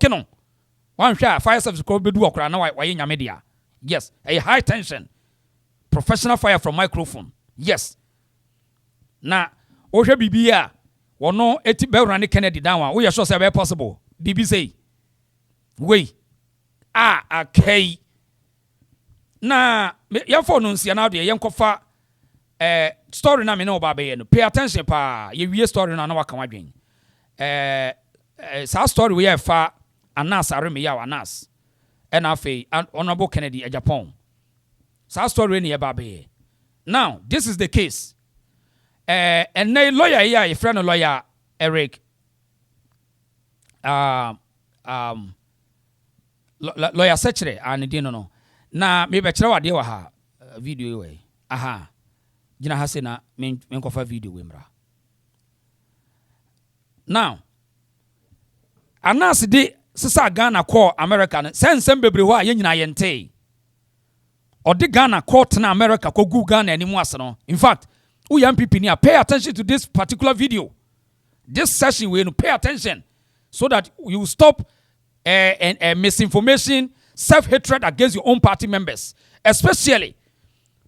Keno. One share fire service ko bedu okra na why nyame dia. Yes, a high tension. Professional fire from microphone. Yes. Na ohwe bibia wono eti be run Kennedy down we sure say be possible. Bibi say. Wait. Okay. Na your phone no nsia na de yen kofa story na me no ba be no. Pay attention pa. Ye wie story na waka wadwen. Sa story we fa Anas areme ya Anas. And afi Honorable Kennedy Agyapong. Sa story ni e ba be. Now, this is the case. And a lawyer here, a friend of lawyer Eric. Lawyer Sh0cking and didn't know. Na maybe a child idea ha video way. Aha. Jina hasena men kofa video wemra. Now, Anas de sisa Ghana call American sense bebre ho ayina yente. Or the Ghana court na America ko gu Ghana any more no. In fact, we young people here pay attention to this particular video. This session we pay attention so that you stop misinformation, self-hatred against your own party members. Especially,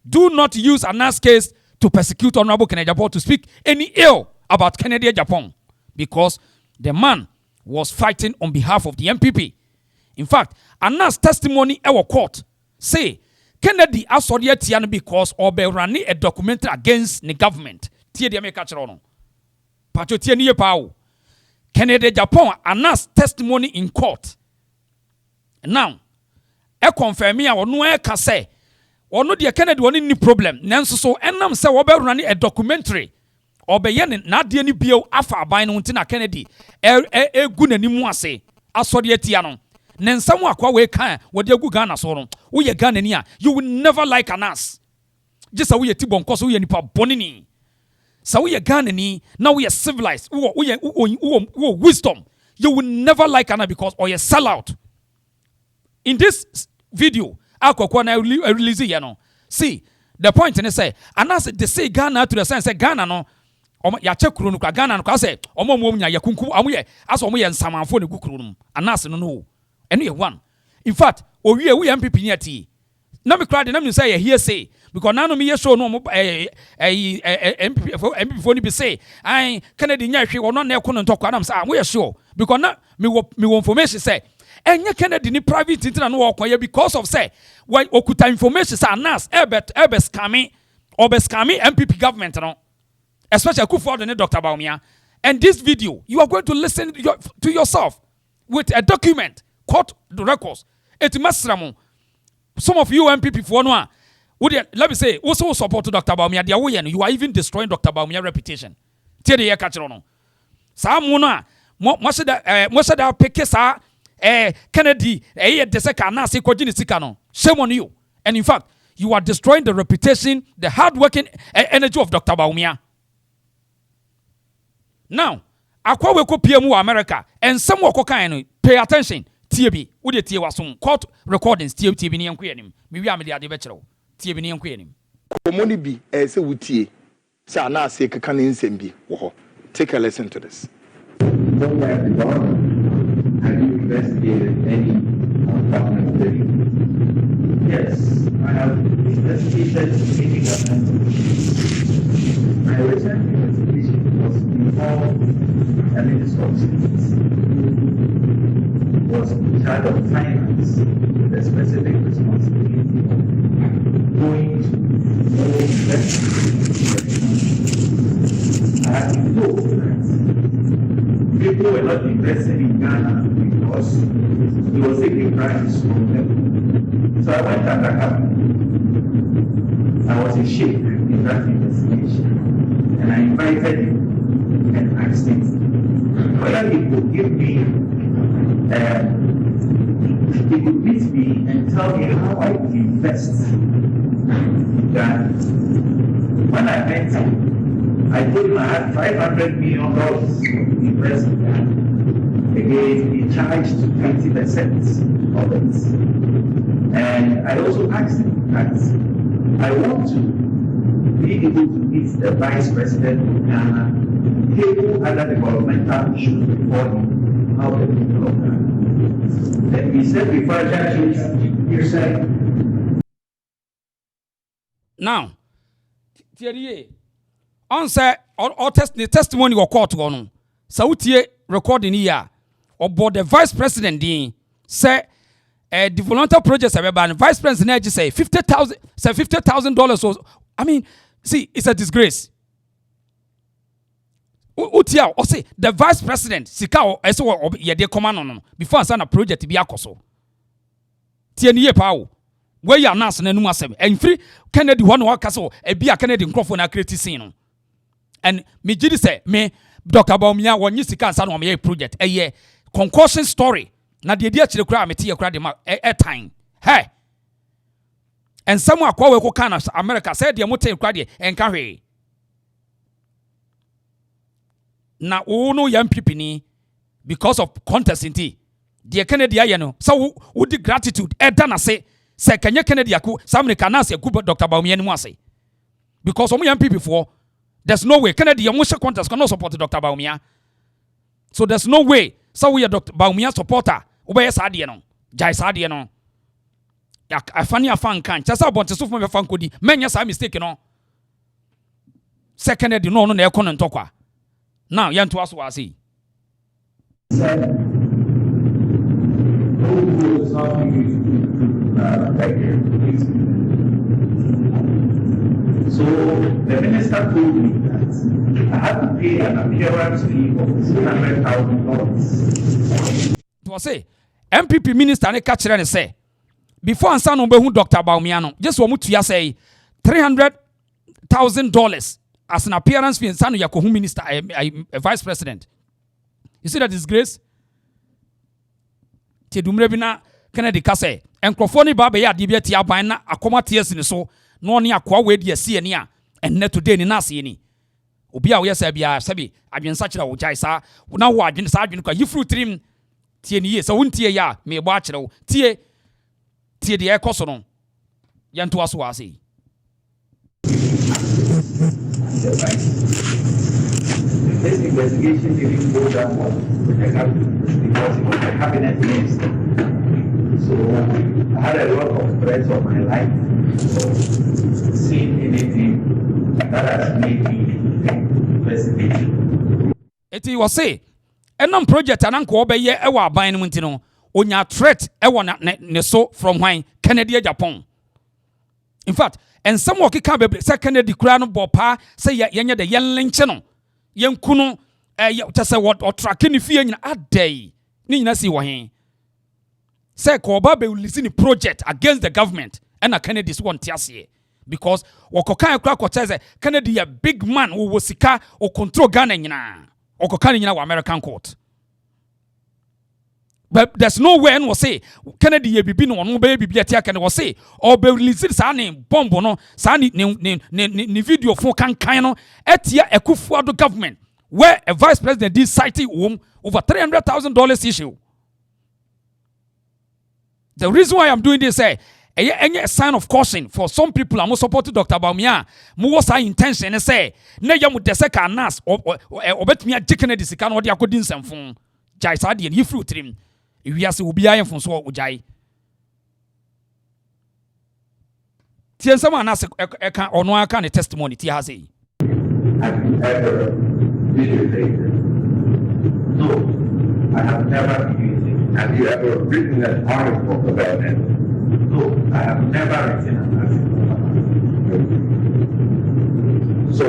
do not use Anas case to persecute Honorable Kennedy Agyapong to speak any ill about Kennedy Agyapong because the man was fighting on behalf of the MPP. In fact, Anas testimony our court say Kennedy asori tiano because obe running a documentary against the government. Tie de make catch no. Pacho tie ni pa. Kennedy Agyapong Anas testimony in court. Now, e confirm me ono e ka say ono de Kennedy woni ni problem. Nanso so enam say obe running a documentary. Obe ye na de ni bio afa aban no nti na Kennedy egu nanimu ase asori tiano. Nensamu akwa we kan wode agu Ghana so no wo ye Ghana ni a you will never like Anas just so we tibon koso we nipa bonini so we Ghana ni now we are civilized we wisdom you will never like Anas because or you sell out. In this video akokwa na release here no see the point in say Anas they say Ghana to the sense say Ghana no ya chekuru no kwa Ghana no kwa say omo nya yakunku amoye aso omo ye nsamanfo ne gukuru no Anas no and you one. In fact, we MPP near tea. Now me crowd, and say here say because now me show no MP before be say I Kennedy nyahwe or not near couldn't talk. I'm saying we are sure because now me information say and you Kennedy ni private internet no work because of say why okuta information say Anas ebe scamming or be scamming MPP government no especially Akufo-Addo and Dr. Bawumia. And this video you are going to listen to yourself with a document. Court the records. It must some of you MPP for no. Let me say, also support Dr. Bawumia. You are even destroying Dr. Bawumia's reputation. Tell the catch on. Samuna, most of the Pekesa, Kennedy, the second Nasi Kojini Sikano. Shame on you. And in fact, you are destroying the reputation, the hard-working energy of Dr. Bawumia. Now, akwa we ko PMU America, and some wako kind pay attention. TB, would you tell us some court recordings? TB ni yankuyenim. Maybe I'm the other veteran. TB ni yankuyenim. Money be as a wutie. Say na say Sh0cking nsembi. Take a listen to this. Have you investigated any government study? Yes, I have investigated many government studies. My recent investigation was before the Minister of Justice was in charge of finance with a specific responsibility of going to more investment. I have been told that people were not invested in Ghana because he was taking bribes from them. So I went undercover. I was a sheikh in that investigation. And I invited him and asked him whether he could give me he could meet me and tell me how I could invest in Ghana. When I met him, I told him I had $500 million to invest in Ghana. Again, he charged 20% of it. And I also asked him that I want to be able to meet the Vice President of Ghana, table other developmental issues before him, how the people of Ghana. He said before I judge you're saying. Now, Thierry, on say or testimony or court on. Sautie recording here about the vice president din say the volunteer projects have been vice president say $50,000 I mean, see, it's a disgrace. Utia or say the vice president sika eso ye de command on before answer na project bi akoso. Tie niye pa wo. Where you announce na num asem. En free Kennedy one waka so e bia Kennedy nkrofo na create scene no. And me gidi say me Dr. Baumia wonyi sika answer na me project eye concussion story. Na de dia kire kura me tie kura de ma time. Hey. And someone akwa we ko kana America say de moten kura de enka hwe. Na no young people ni because of contest inti the Kennedy ayeno so would the gratitude na say Kenya Kennedy aku samne kana say ku Dr. Baumia ni mu ase because some young people for there's no way Kennedy young contest cannot support Dr. Baumia, so there's no way so we are Dr. Baumia supporter obey sadie no jai sadie no ya afani afan kan chasa bonte so me fan kodi menya sa mistake no Kennedy no na ekono ntokwa. Now, yan to us was he. Said, no good is not used So the minister told me that I had to pay an appearance fee of $700,000. To say, MPP minister and catch and say, before answer no be Dr. Baumiano, just want to say $300,000. As an appearance fee in Sanu Yakohu minister, a vice president. You see that disgrace? Tidumrebina Kennedy Kase, and Crofoni Baba ya Dibia Bina, a coma tears in the so, no near Quaway, dear Sienia, and net today in Nasi. Ubia, yes, Sabi, I've been such a Jaisa, now I didn't sergeant, you fruit trim, years, so won't ya, may watch it, Tie the air cosonon. Yan to us was he. This investigation didn't go that well because it was a cabinet minister. So I had a lot of threats of my life. So seeing anything that has made me investigation. It was say, and project and uncle obey ye ewa buying Muntino, on your threat ewa ne so from wine Kennedy Agyapong. In fact, and some walkie can't be second the crown of Bopa say yanya the young lynchino. Young kuno, just say what or tracking if you're in a day. Nina see why. Say Kobabe will listen to project against the government and a Kennedy's one tiasie. Because Wakokan crack or says Kennedy a big man who was sika or control Ghana or Kokani in our American court. But there's no way and will say Kennedy ye be no one baby be attack and will say or be released sani bombo no sani ni video for kan etia ekufuado government where a vice president did citing over $300,000 issue. The reason why I'm doing this a sign of caution for some people I'm supporting Dr. Baumia mo was intention and say na yamu deseka nas obetumi agikene de sika no de akodi nsɛmfo jai sade and yifru trim we are so bia yɛmfo so ojai tie nsɛm anas eka ono aka ne testimony tie ha sei. Have you ever videotaped it? No, I have never videotaped it. Have you ever written an article about it? No, I have never written an article about it. So,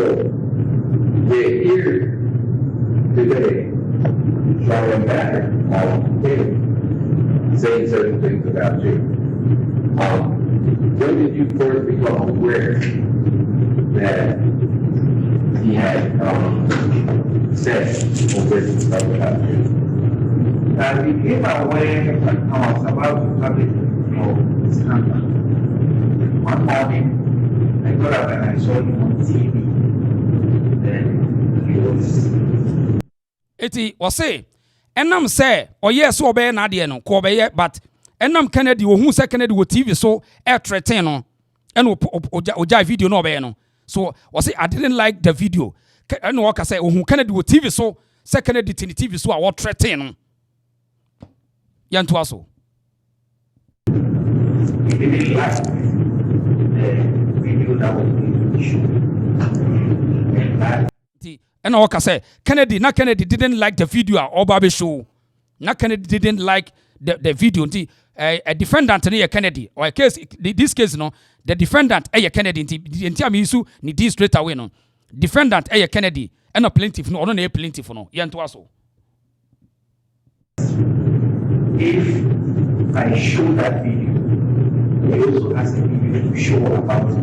we're here today showing back on tape, saying certain things about you. When did you first become aware that he had said or written stuff about you? I became aware that I was about to have it scandal. One morning, I got up and I saw him on TV. Then he was. Eti wase enam say oye so obey na de no ko obey but enam Kennedy wo hu say Kennedy wo TV so e threaten no and oja video no obey no so wase I didn't like the video and work say hu Kennedy wo TV so say Kennedy tin TV so a wo threaten no yanto aso he didn't like the video that was being shown. And that and all say Kennedy didn't like the video or Bobby show. Na Kennedy didn't like the video. A defendant near Kennedy or a case this case no the defendant Kennedy nti am issue ni di straight away no defendant Kennedy and a plaintiff no no plaintiff no yanto aso. If I show that video, he also has a video to show about it.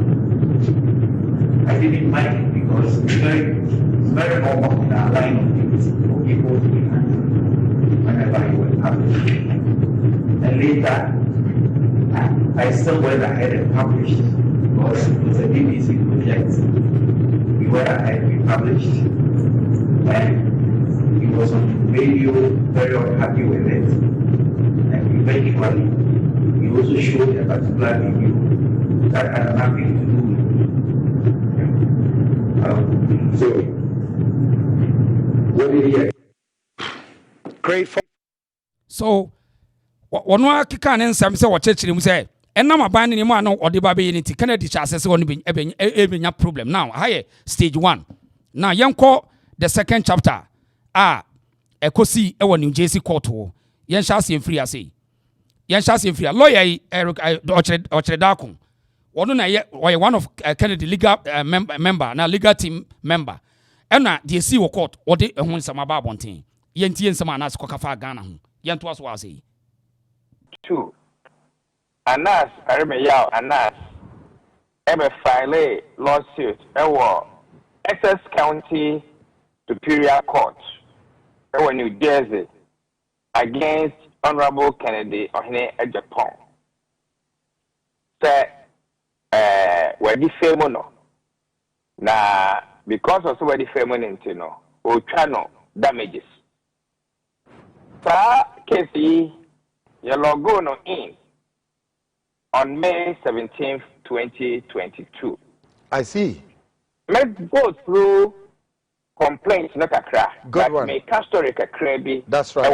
I didn't mind it because it's very normal in our line of things for people to be answered whenever it was published. And later, I still went ahead and published because it was a BBC project. We went ahead and we published. And he was on radio, very unhappy with it. And eventually, he also showed a particular video that had nothing to do with So, what did he? Great. So, one more can answer say what church him say. And now my band in man or the baby in Kennedy chances on a problem. Now, higher stage 1. Now, young call the second chapter. A cosi a New Jersey court. Yan shall see free as say. Yan shall see free. Lawyer Eric Ochredakun. One of Kennedy legal member, now legal team member. And now the see court or the one some about one thing. Yenti and some anas cocafa Ghana. Yan to us was he. 2. Anas, I remember Anas, file lawsuit, Essex County Superior Court, New Jersey, against Honorable Kennedy or Agyapong. Say, where the famous no. Na because of where the famous no, or channel damages. Sa case your logo no in on May 17th, 2022. I see. Let's go through complaints, not a crack. Good one. Make a story a crabby. That's right.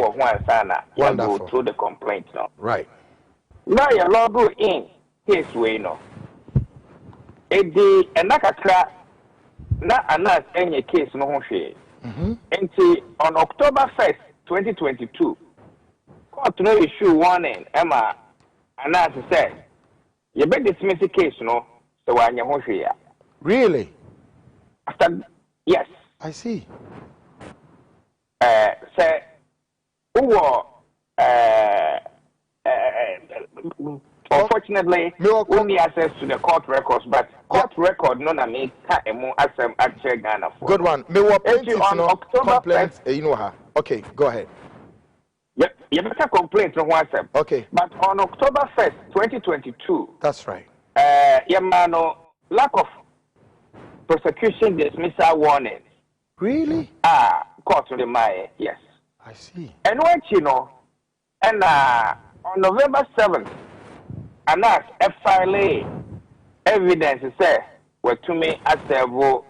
Wonderful. Go through the complaints now. Right. Now your logo in case way no. It the enakakra na anas any case no ho hwe. Until on October 1st, 2022. Court no issue warning Emma Anas said you better dismiss the case no so when you here. Really? After yes. I see. Say who unfortunately only access to the court records, but court record no na me ka emu asem actually Ghana for. Good one. Me what on October 1st, you know her. Okay, go ahead. Yep, you better complaint from WhatsApp. Okay. But on October 1st, 2022. That's right. Yamano, lack of prosecution dismissal warning. Really? Court to the Maya, yes. I see. And what you know, and on November 7th, Anas FILA evidence says were to me as several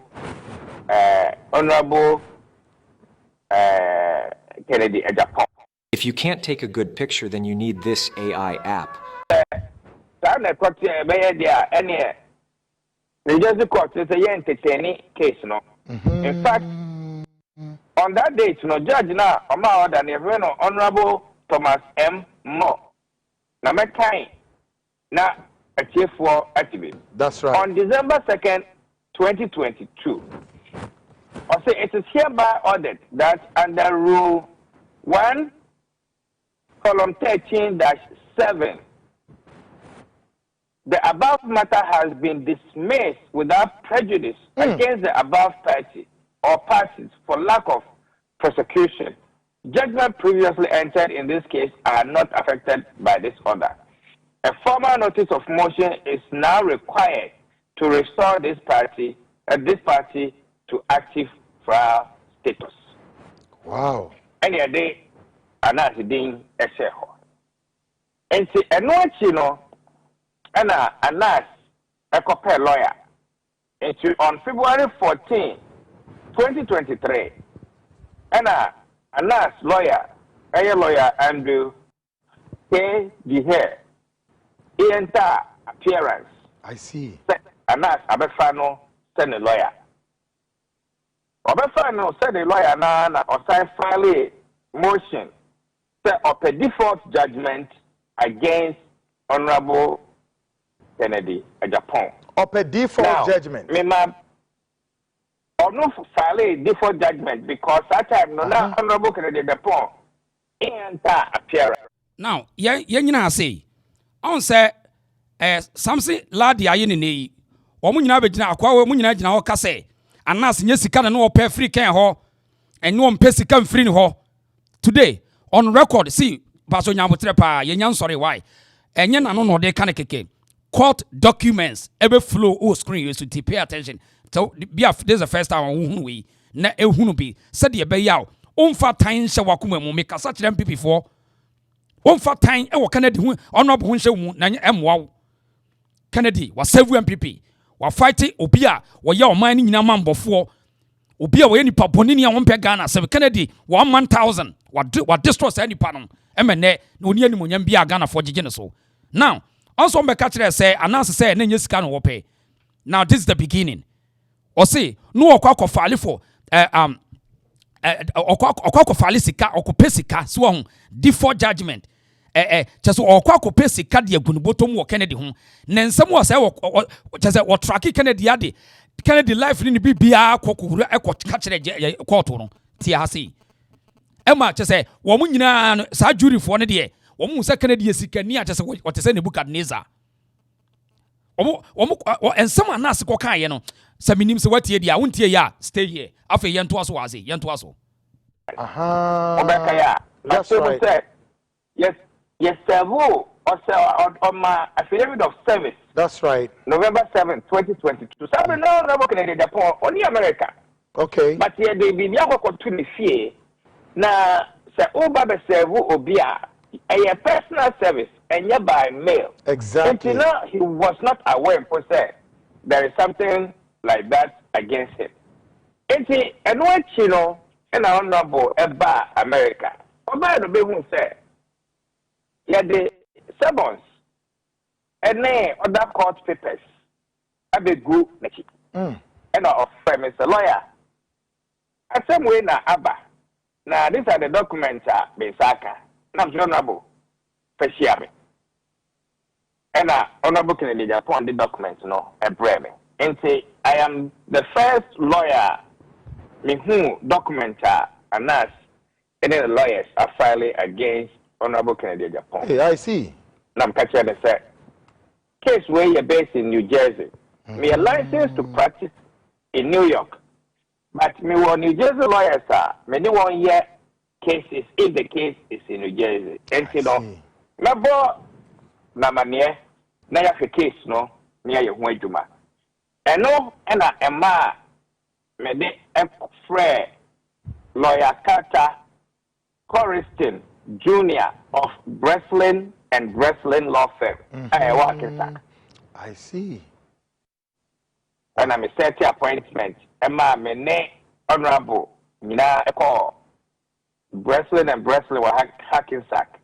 Honorable Kennedy Agyapong. If you can't take a good picture, then you need this AI app. New Jersey court is a entertaining case, no. In fact, on that date, no judge now, more than a Honorable Thomas M. Moore. Now, my kind, now a chief for activist. That's right. On December 2nd, 2022, I say it is hereby ordered that under Rule 1, column 13-7, the above matter has been dismissed without prejudice against the above party or parties for lack of prosecution. Judgment previously entered in this case are not affected by this order. A formal notice of motion is now required to restore this party to active trial status. Wow. Any day, Anas ding a share. And see, and what you know, Anas a compare lawyer. And on February 14, 2023, Anas lawyer, a lawyer Andrew K. Dehere, enter appearance. I see. And that's Abefano, send a lawyer. Abefano send a lawyer now, or sign file motion, set up a default judgment against Honorable Kennedy Agyapong. Up a default judgment. Or no file a default judgment because that time no Honorable Kennedy Agyapong enter appearance. Now, yeah, say, on say, something ladi aye ni omu nyina begina akwa omu nyina gina ho kase anas nye sika na no pay free kan ho eno mpe sika free ni ho today on record see baso nyabotre pa ye nyan sorry why enye na no de kan keke court documents ebe flow o screen you should pay attention so this is the first time on we na ehunu bi said ye be yaw onfa tan hye wakoma mu make kasa kire mpp for onfa tan e wo Kennedy hu honorable hu hye mu na emwa Kennedy was save MPP wa fight obi a wo ye oman ni nyina mambofo obi a wo ye nipa bonini a wonpe Ghana save Kennedy 1,000 wa destroy say nipa no emene na oni animonyam bia Ghana for gege ne so now also be catch say announce say na nya sika no wo pay now this is the beginning or say no okwa file for okwa file sika okopɛ sika so ho default judgment just okwa sika de agunubotom wo Kennedy ho na nsɛm wo sɛ just wo track Kennedy ade Kennedy life ni bibia kokuru ka kyerɛ court no ti ha sei ema just wo mu nyina sa jury fo ne de wo mu sɛ Kennedy sika ni a just wo te sɛ Nebukadnezar wo ensɛm anase ko kan ye no sɛ minim sɛ watie dia wontie ya stay here afa yento aso waze yento aso obeka ya that's right yes servo or my affidavit of service. That's right. November 7, 2022. So no Honorable Kennedy Agyapong only America. Okay. But here they be able to the fear. Na se oba be servo obia a personal service and by mail. Exactly. Until now he was not aware for say there is something like that against him. And what you know and Honorable Eba America. Oba no be who say yeah, the summons and then other court papers. I be good, and of Mr. Lawyer. At some way na Abba. Now these are the documents Besaka. Now honorable Peshiami. And honorable Kennedy upon the documents no a breve. And say I am the first lawyer me who documenta and us and then the lawyers are filing against Honorable Kennedy Agyapong. Hey, I see. Now I'm catching the set. Case where you're based in New Jersey. Me a license to practice in New York. But me one New Jersey lawyer, sir. Me no 1 year cases if the case is in New Jersey. And you know, Nabo Namanie, na ya case no, near your Wajuma. And no, and Emma me de friend lawyer Carter Coriston Jr. of Breslin and Breslin Law Firm. I see. And I'm a set appointment. Emma Mene Honorable Mina Echo Breslin and Breslin were hacking sack.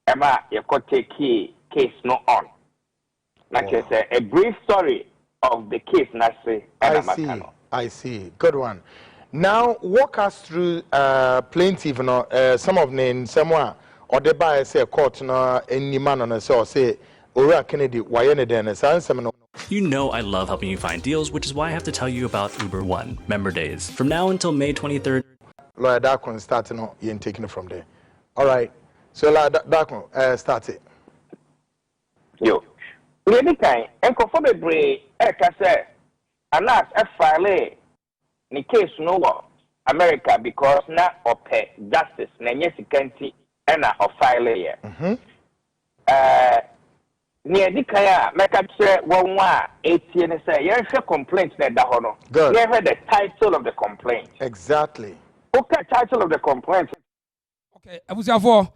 Emma, you could take case no on. Like I said, a brief story of the case. I see. Good one. Now walk us through plaintiff some of the someone or the buyer say court no any man on say Ora Kennedy why then You know I love helping you find deals, which is why I have to tell you about Uber One Member Days. From now until May 23rd. Lawyer Darkon starting you taking it from there. All right. So Lawyer Darkon start it. Yo. Any kind and conform a break say and that's a file in case no America because na pay justice na nyesi kanti ena of file here. Near the kaya make up say 118 and say you have complaint na da hono. You have the title of the complaint. Exactly. Okay, title of the complaint. Okay, abusafo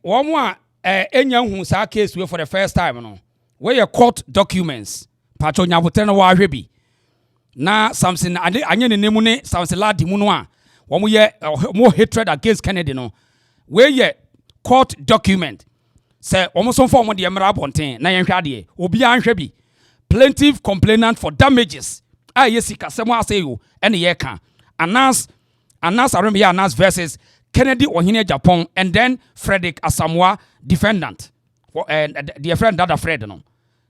one more enya hu sa case we for the first time no. Where your court documents patro nyabotre na wa hwebi. Na something anye ne nemu ne something la di mu no a wo mo ye more hatred against Kennedy no. Where your court document say almost on form the emerald bonten na yen hwade obi anhwe bi plaintiff complainant for damages yesika semo ase yo ene ye ka Anas Aremia Anas versus Kennedy Ohene Agyapong and then Frederick Asamoah defendant the friend that Fred no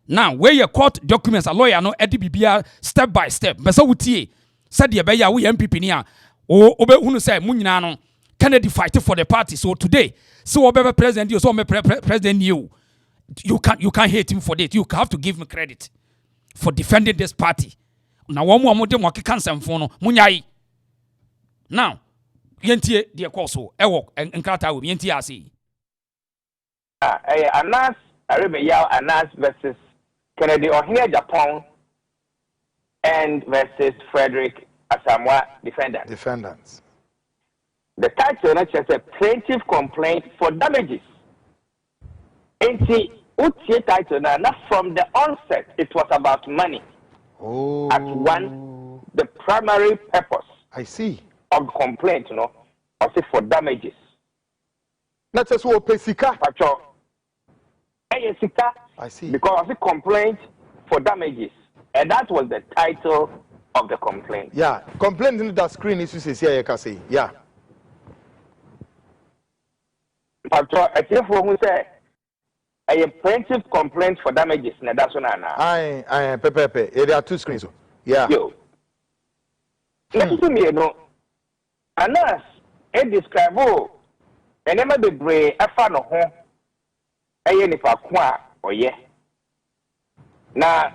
now where your court documents a lawyer no edi bibia step by step besa wutie said the be ya we MPP ni a obe hunu say mu nyina no Kennedy fight for the party so today so obe president you so me president you can't hate him for that. You have to give me credit for defending this party. Now one more dem wakeka nsɛmfo no munyai. Now yentie de ekoso ewo enkrata wo yentie ase. Anas Aremia Anas versus Kennedy Ohene Agyapong and versus Frederick Asamoah defendants. The title not just a plaintiff complaint for damages. Title now, not from the onset, it was about money. Oh. As the primary purpose. I see. Of the complaint, also for damages. Not just what Pesika. I see. Because of the complaint for damages. And that was the title of the complaint. Yeah. Complaint in the screen is here, you can see. Yeah. A plaintiff complaint for damages. That's what I Pepe. There are two screens. Yeah. Yo. Listen to me, Anas, it describe and never the gray a fan of home. A unifa qua or yeah. Now,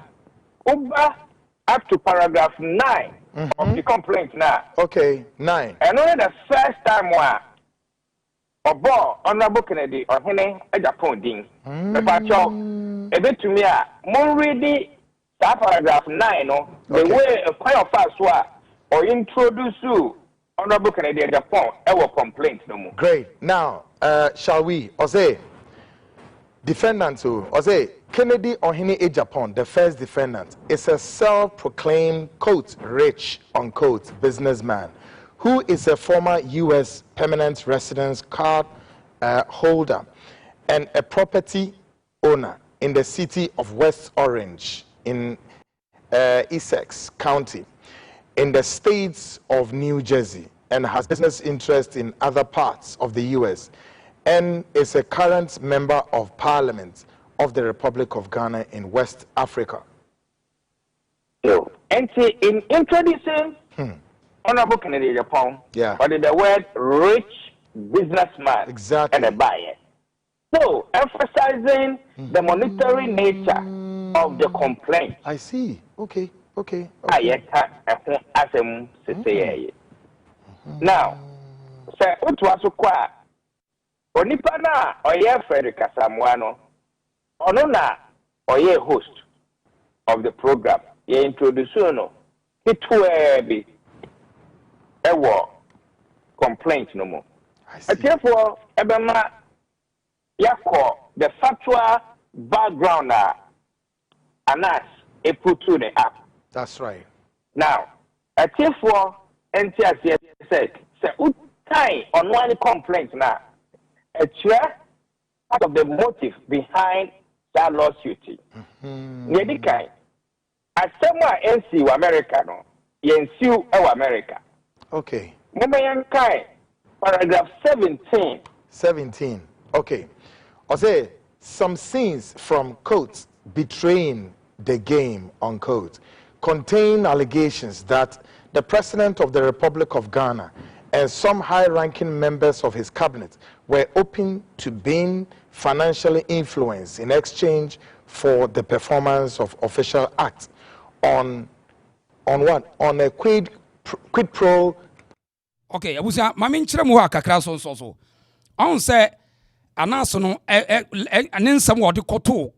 up to paragraph 9 of the complaint now. Okay, 9. And only the first time Obo Honorable Kennedy Ohene Agyapong din. Mepacho ebe to me ready that paragraph 9 the way a kind of fast or introduce Honorable Kennedy Agyapong our complaint no more. Great. Now, shall we say defendant say Kennedy Ohene Agyapong, the first defendant, is a self-proclaimed quote rich unquote businessman who is a former U.S. permanent residence card holder and a property owner in the city of West Orange in Essex County in the states of New Jersey and has business interests in other parts of the U.S. and is a current member of Parliament of the Republic of Ghana in West Africa. And in introducing Honorable Kennedy Agyapong, but the word rich businessman and a buyer. So, emphasizing the monetary nature of the complaint. I see. Okay. Now, say, what was required? Onipana or Frederick Asamoah or or host of the program. Ye introduce it will be a war complaint no more. Therefore, Ebema Yako, the factual background Anas put through the app. That's right. Now, therefore, NTS said, say, time on one complaint now. A chair part of the motive behind that lawsuit. Yedikai, as someone NC America, no, YNC America. Okay. Mumayankai, paragraph 17. 17. Okay. I say some scenes from quotes betraying the game unquote contain allegations that the President of the Republic of Ghana and some high-ranking members of his cabinet were open to being financially influenced in exchange for the performance of official acts on what? On a quid pro. Okay, abusa mame nkyere mu ha kakra so. On say anaso no anensam wo de koto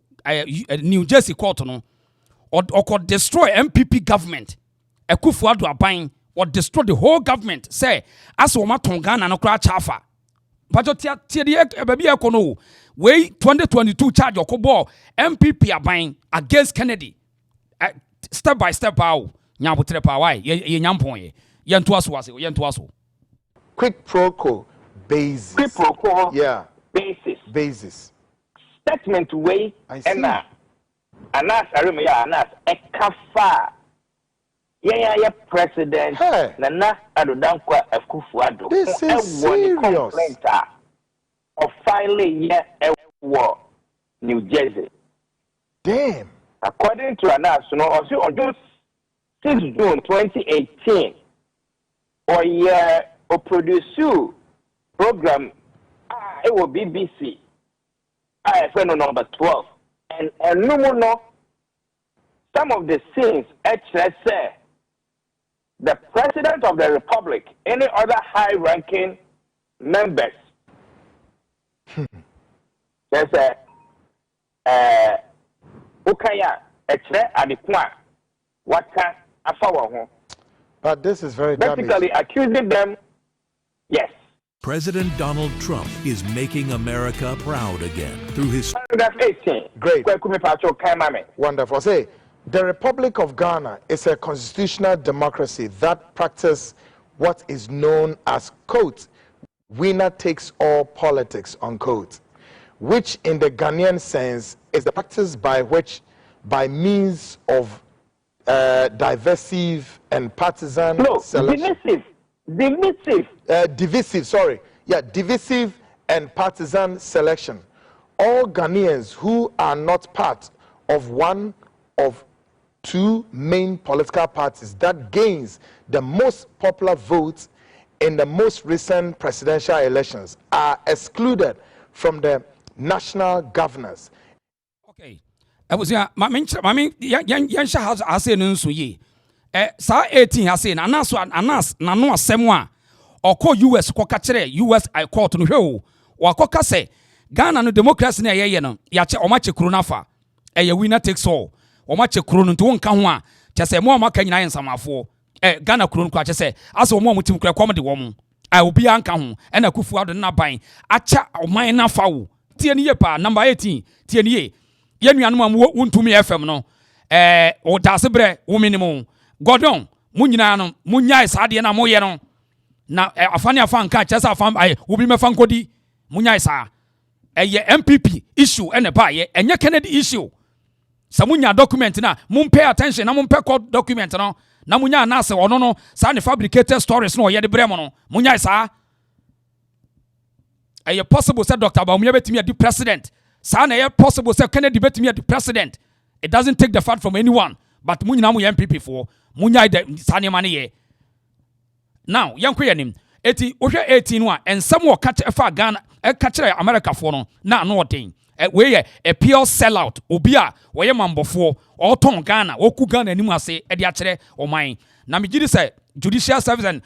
New Jersey court no or destroy MPP government. Ekufuado aban or destroy the whole government. Say as wo maton Ghana no kra chafa. Pato tie de baby ekono we 2022 charge okobo MPP aban against Kennedy. Step by step how nyabotre pa why ye nyampon ye yento aso Quid pro quo basis. Quid pro quo yeah basis. statement way and anas ekafa yeah president Nana Adodankwa Akufo-Addo. This is serious. Of filing New Jersey. Damn. According to Anas, on June 6 June 2018, or produce program it will BBC IFN number 12 and no some of the scenes actually say the president of the republic, any other high-ranking members, there's Ukaya actually at the point what can but this is very basically accusing them. Yes. President Donald Trump is making America proud again through his. Paragraph 18. Great. Wonderful. Say, the Republic of Ghana is a constitutional democracy that practices what is known as quote, winner takes all politics, unquote, which in the Ghanaian sense is the practice by which, by means of divisive and partisan selection. Divisive and partisan selection. All Ghanaians who are not part of one of two main political parties that gains the most popular votes in the most recent presidential elections are excluded from the national governance. Okay. I was here. Mami, Yansha has ase no nso ye. Sa 18 ase na Anas na no asɛm a ɔkɔ US kɔ ka kyerɛ US court no hwɛ o. Wakɔ ka sɛ Ghana no democracy na yɛyɛ no yɛakyɛ ɔmakyɛ kuro na fa. Ɛyɛ winner takes all. Ɔmakyɛ kuro no nto wonka ho a kyɛ sɛ mo amaka nyina yɛ nsamafo. Ghana kuro no kɔ akyɛ sɛ ase ɔmo a mutim kura kɔm de wɔn. Obi anka ho ɛna Akufo-Addo na ban akyɛ ɔman na fa wo. Tie ne ye pa number 18. Tie ne ye. Yenuanom am wontumi FM no o dasebrɛ wo minimum godon munyina no munyai saade na moye no na afane afa nka kyesa afa wo bi mefa nkodi munyai saa eye MPP issue ene ba ye enye Kennedy issue sa munya document na mun pay attention na mun pay court document no na munya na se ono no sa ne fabricated stories no ye de brɛ mo no munyai saa eye possible say Dr. Bawumia betimi adi president. Sana possible say Kennedy bet me at the president. It doesn't take the fact from anyone. But munyina mu MPP for munya de sane mane ye. Now, yanko yanim. Eti ohwe 18 wa and some will catch a Ghana catch America for no na no thing. We a pure sellout. Obia we mambo for or ton Ghana oku Ghana ni mu ase e de akere o man. Na me gidi say judicial service and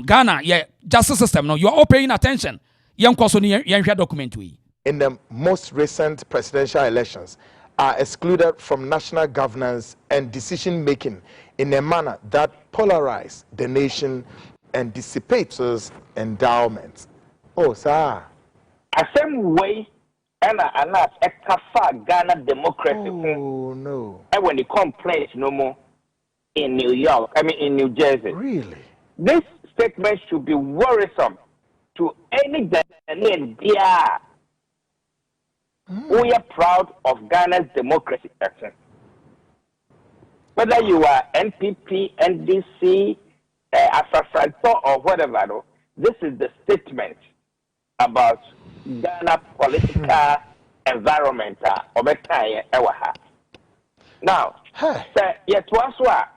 Ghana justice system no you are all paying attention. Yanko so ni yanhwa document we. In the most recent presidential elections are excluded from national governance and decision making in a manner that polarizes the nation and dissipates its endowments. Oh, sir. The same way, and a kafa Ghana democracy. Oh, no. And when it complains no more in New York, in New Jersey. Really? This statement should be worrisome to any Ghanaian dear. We are proud of Ghana's democracy action. Whether you are NPP, NDC, Afro-Franco, or whatever, this is the statement about Ghana political environment of a time. Now, yet was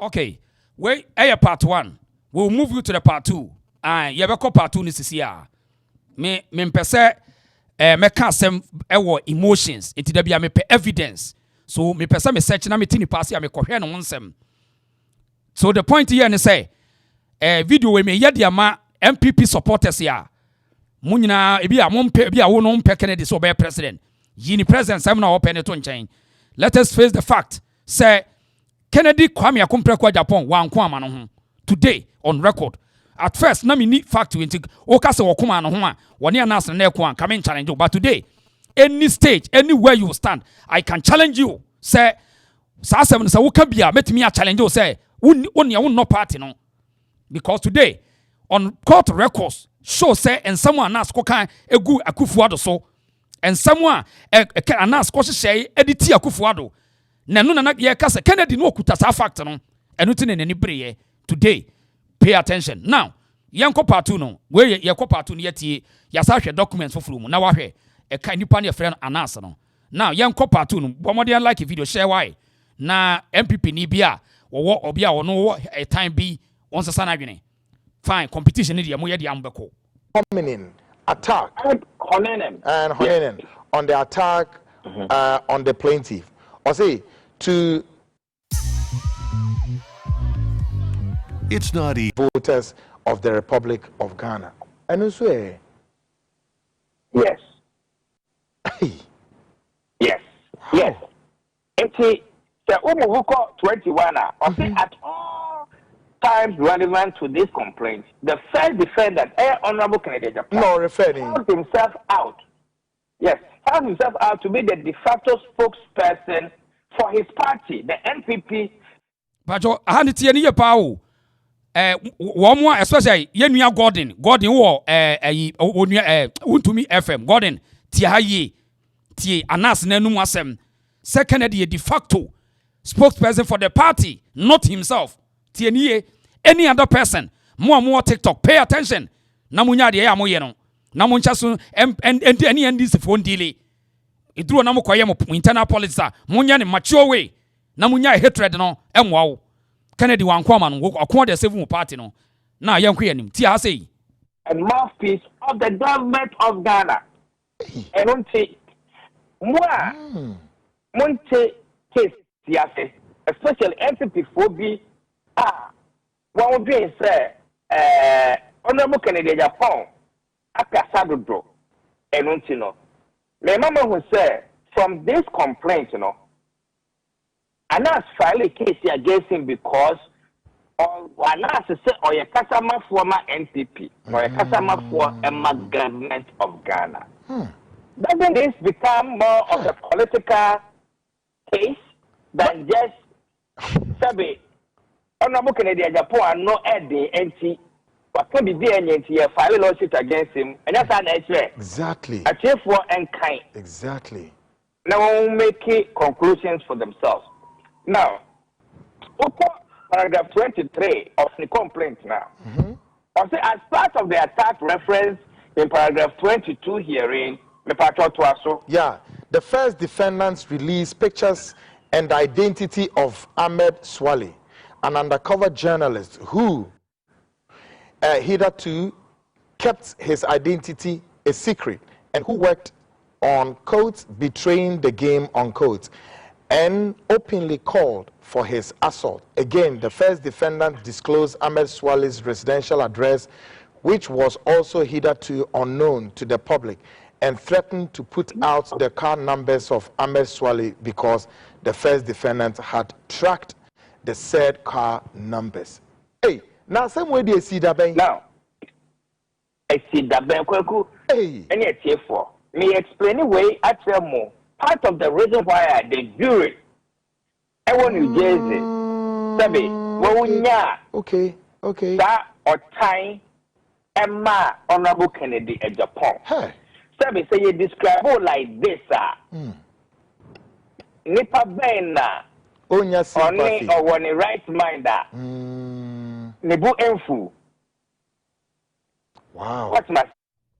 okay. Wait, part 1. We'll move you to the part 2. You have a part 2 this year. Me mpese meka asem ewo emotions enti da bia me pe evidence so me pese me search na me tini pass ya me kohwe no nsem. So the point here is say video we me yede ama MPP supporters ya munyina ebi a mompe ebi a wo no mpe Kennedy so be president yini president sam na open to nchen. Let us face the fact say Kennedy Kwame Akompreko Agyapong wanko ama no ho today on record. At first, na me need fact to intake. Okase wakuma no ho a woni Anas na ekwan come in challenge. But today, any stage, anywhere you stand, I can challenge you. Say, sa asem say wo ka bia metimi a challenge you say, won no party no. Because today, on court records, show say and someone ask Sh0cking egu Akufo-Addo so and someone anas ko hye editi Akufo-Addo na no na ye ka say Kennedy no okuta sa fact no eno ti ne nani breye today. Pay attention now. Yanko part 2 no we ye ko part 2 no yetie yasa hwe documents for mu na wa hwe e ka nipa ne friend anas no. Now yanko part 2 no bomodern like video share why na MPP ni bia wo obi a wono wo a time bi on sesa na dwene fine competition ni de mo ye de ambeko coming in attack And Honenen on the attack on the plaintiff or say to It's not easy. voters of the Republic of Ghana. And also, yes. Yes. Yes. It's the Umuhuko 21 or say at all times relevant to this complaint. The first defendant, Honorable Kennedy Agyapong, no referring. found himself out. Yes, found himself out to be the de facto spokesperson for his party, the NPP. Bajo ahanitie ni ye pa o wo mo especially yenua Gordon wo onua untumi FM Gordon tie ha ye tie anas nanum asem second the de facto spokesperson for the party, not himself. Tie ni ye any other person more TikTok pay attention na munya de ya mo ye no na mo ncha so and any this phone delay iduro na mo koye mo internal politics a munya ne mature way na munya hatred no emwa wo Kennedy wankoma no akon de seven party no na yanko yanim ti ha sei And mouthpiece of the government of Ghana. And unti Monte case siase, especially NPP phobia. One would be say Honorable Kennedy Agyapong akasadodro. And unti no. My mama will say from this complaint, and that's filing a case against him because Anas say or a customer former NPP or a customer for a government of Ghana. Doesn't this become more of a political case than just Sabi Honorable Kennedy Agyapong no Eddie NT what can be the file lawsuit against him and that's an exactly a chief for and kind exactly now make conclusions for themselves. Now, paragraph 23 of the complaint now. I say as part of the attack reference in paragraph 22 hearing, yeah, the first defendants released pictures and identity of Ahmed Swale, an undercover journalist who hitherto kept his identity a secret and who worked on quotes betraying the game on quotes and openly called for his assault. Again, the first defendant disclosed Ahmed Swale's residential address, which was also hitherto unknown to the public, and threatened to put out the car numbers of Ahmed Swale because the first defendant had tracked the said car numbers. Hey, now some way they see that bank. Now, I see that bank. Hey, and yet, therefore, me explain away at more. Part of the reason why the jury, I want New Jersey, Sabi, okay, that or time, Emma Honorable Kennedy Agyapong. Hey, Sabi say you describe it like this, Nipa Bena, Onya sympathy, or one right mind, Nebu Enfu. Wow. What's my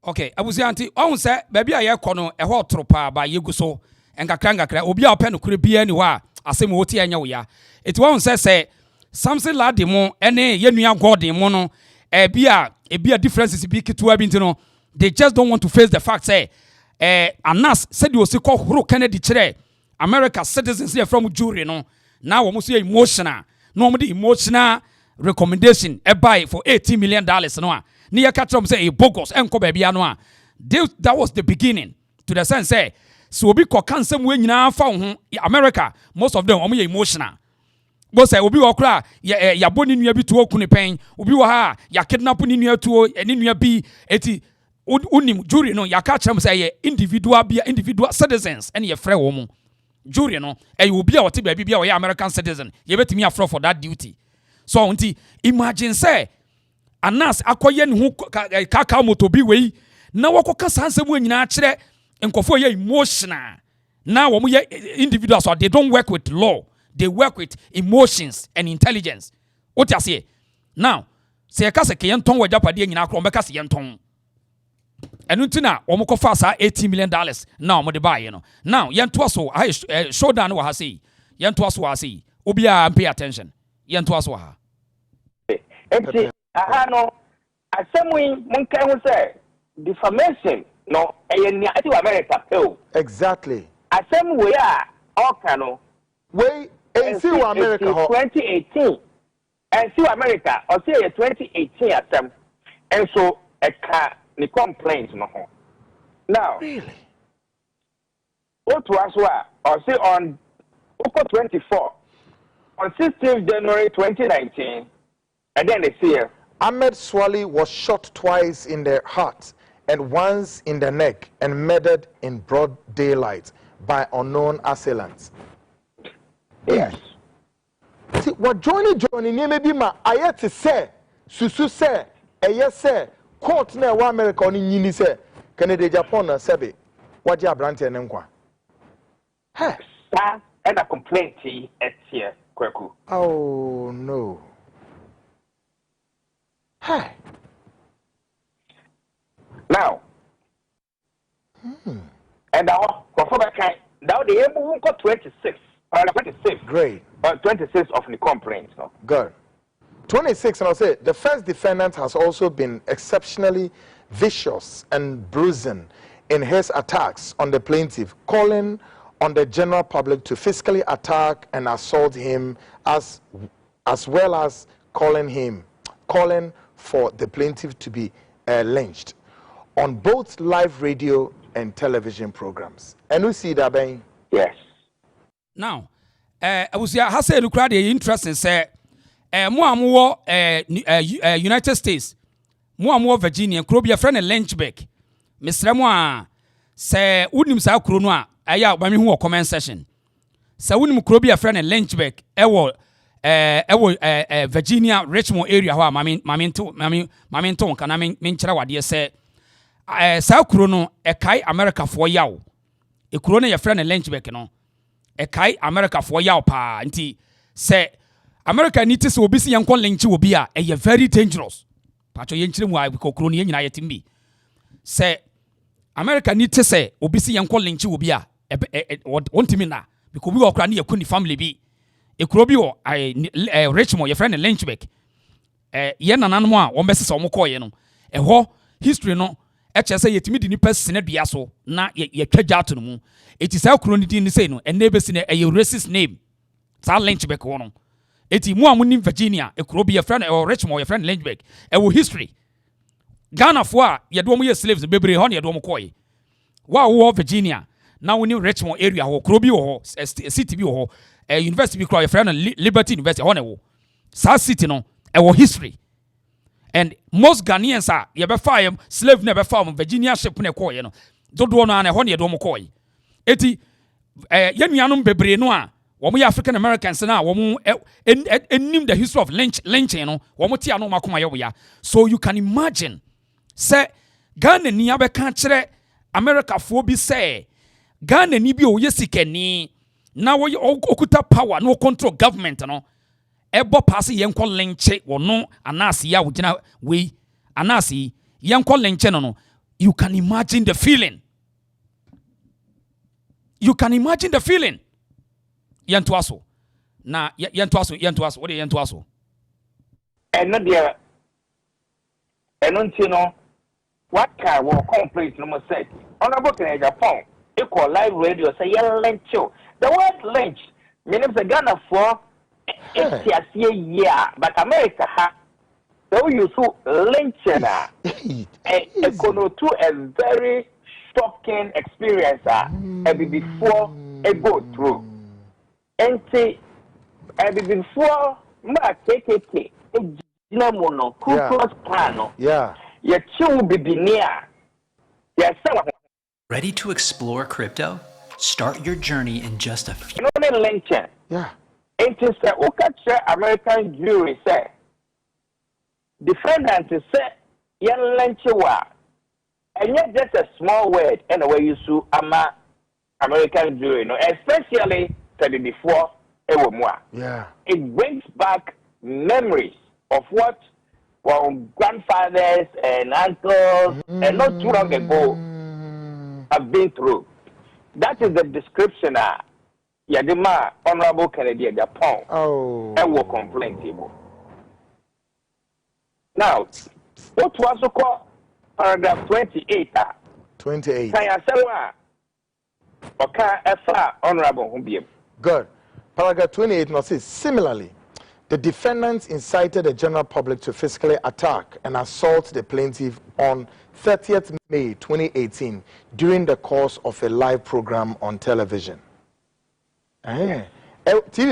okay abusianti on say baby aye kono e ho tropa ba yeguso enkakra obi a ope no kure bia ni wa asem wo tie anya wo ya eti won say something lad mo ene yenua god mo no e bia differences bi kitua bi ntino they just don't want to face the fact say anas said you see call horo Kennedy kire America citizens here from jury no now we must emotional no the emotional recommendation e buy for $18 million no ni ya catch say a bogus enko baby ano a that was the beginning to the sense say so obi ko kan sem we nyina fa ho America most of them omo emotional bo say obi wo kra ya boni nua bi to okune pen obi wo ha ya kidnap ni nua to ni nua bi eti unim jury no ya catch say individual citizens and ye frɛ wo mu jury no obi a wote baby bia wo American citizen ye betimi afro for that duty so unti imagine say anas akoye ne ho kaka motobi wei na wakoka sansem nyina kire nkofo ye emotional na wo ye individuals so they don't work with law, they work with emotions and intelligence. What you say now, say ka se ke yenton wajapade nyina akro mbeka se yenton enu ntina wo mko fa sa $18 million now mo de buy no. Now yento so showdown wa ha say yento so wa say obi a pay attention yento so ha enti aha no asemwi monka hu say defamation no eyeni ati wa America pay. Exactly. Asem we a oka no we ensi wa America 2018 ensi wa America o say 2018 asem and so eka ni complaint no ho. Now really what was or say on 24 on 16th January 2019 and then they say Ahmed Swali was shot twice in the heart and once in the neck and murdered in broad daylight by unknown assailants. Yes. See, what Johnny maybe ma ayet say, susu say, yes say, court na wa America on yini say, Canada Japan na sebe, what ya brante nenkwa. Hey, sir, and a complaint at here, Kweku. Oh no. Hey. Now, and now, now the able got 26, 26. Great. 26 of the complaints. No? Good. 26, and I'll say the first defendant has also been exceptionally vicious and bruising in his attacks on the plaintiff, calling on the general public to physically attack and assault him, as well as calling for the plaintiff to be lynched on both live radio and television programs. And we see that, Ben? Yes. Now, I was here, I said, look at the interesting, say, more United States, more Virginia, could be a friend of Lynchburg. Mr. Moa, say, wouldn't say, Crunua, I by me who comment session. So, wouldn't could be a friend of Lynchburg, Virginia, Richmond area, how Mammy Tonk, and I mean, what dear say, South Crono, a Kai America for yaw. A Corona, your friend of Lynchburg, you know. A Kai America for yaw pa, and say, America needs to be see young lynch will be a very dangerous. Pacho Yenchim, why we call Crony and I at me. Say, America needs to say, Obisi young lynch will be a want me now, because we are cranny a Kuni family be. A Crobio, Richmond, your friend in Lynchburg. Yen and Anwa, one message on Mokoy, a whole history no. HSA yet me the person at Biaso, na ye catch moon. It is our chronic in the same, and neighbors in a racist name. Sal Lynchburg one. It is more in Virginia, a could be a friend or Richmond, your friend Lynchburg. A history. Ghana for ye don't wear slaves, baby honey, a domokoi. Wow, Virginia. Now we knew Richmond area or Crobio or city or a university cry a friend and Liberty University honor. South City no, our history. And most Ghanaians are you ever fire slave never found Virginia ship ne koi, you know. Don't want an honey domokoi. Eti Yanuanum bebre noa. We African Americans now, we name the history of lynching, you know. Womotia no makuma. So you can imagine, say Ghana ni abe kanchre America for be say Ghana ni bi o yesikeni na we okuta power no control government no. Ebo pass yenko lynche wono anasi ya wugina we anasi yenko lynche no. You can imagine the feeling. You can imagine the feeling. Yantuaso. Na yantuaso. What is yantuaso? And not there. And no. What kind of complaint no say? Honorable Agyapong, equal live radio say lynch. The word lynch means the Ghana for it's yeah, but America ha. So you so lynching a connote a very shocking experience before a go through. And say, before my KKK, Dinamono, Kuklus Plano, yeah, your chill be near. Yes, Ready to explore crypto? Start your journey in just a few. no lynching. yeah. It is the Okacha American jury say defendant say Yanlanchewa. And yet just a small word and a way you sue ama American jury, especially 34 Ewomwa. Yeah. It brings back memories of what our grandfathers and uncles and not too long ago have been through. That is the description Yadima Honorable Kennedy Agyapong and will complain table. Now, what was also called paragraph 28? 28. Good. Paragraph 28 now says, similarly, the defendants incited the general public to physically attack and assault the plaintiff on 30th May 2018 during the course of a live program on television. TV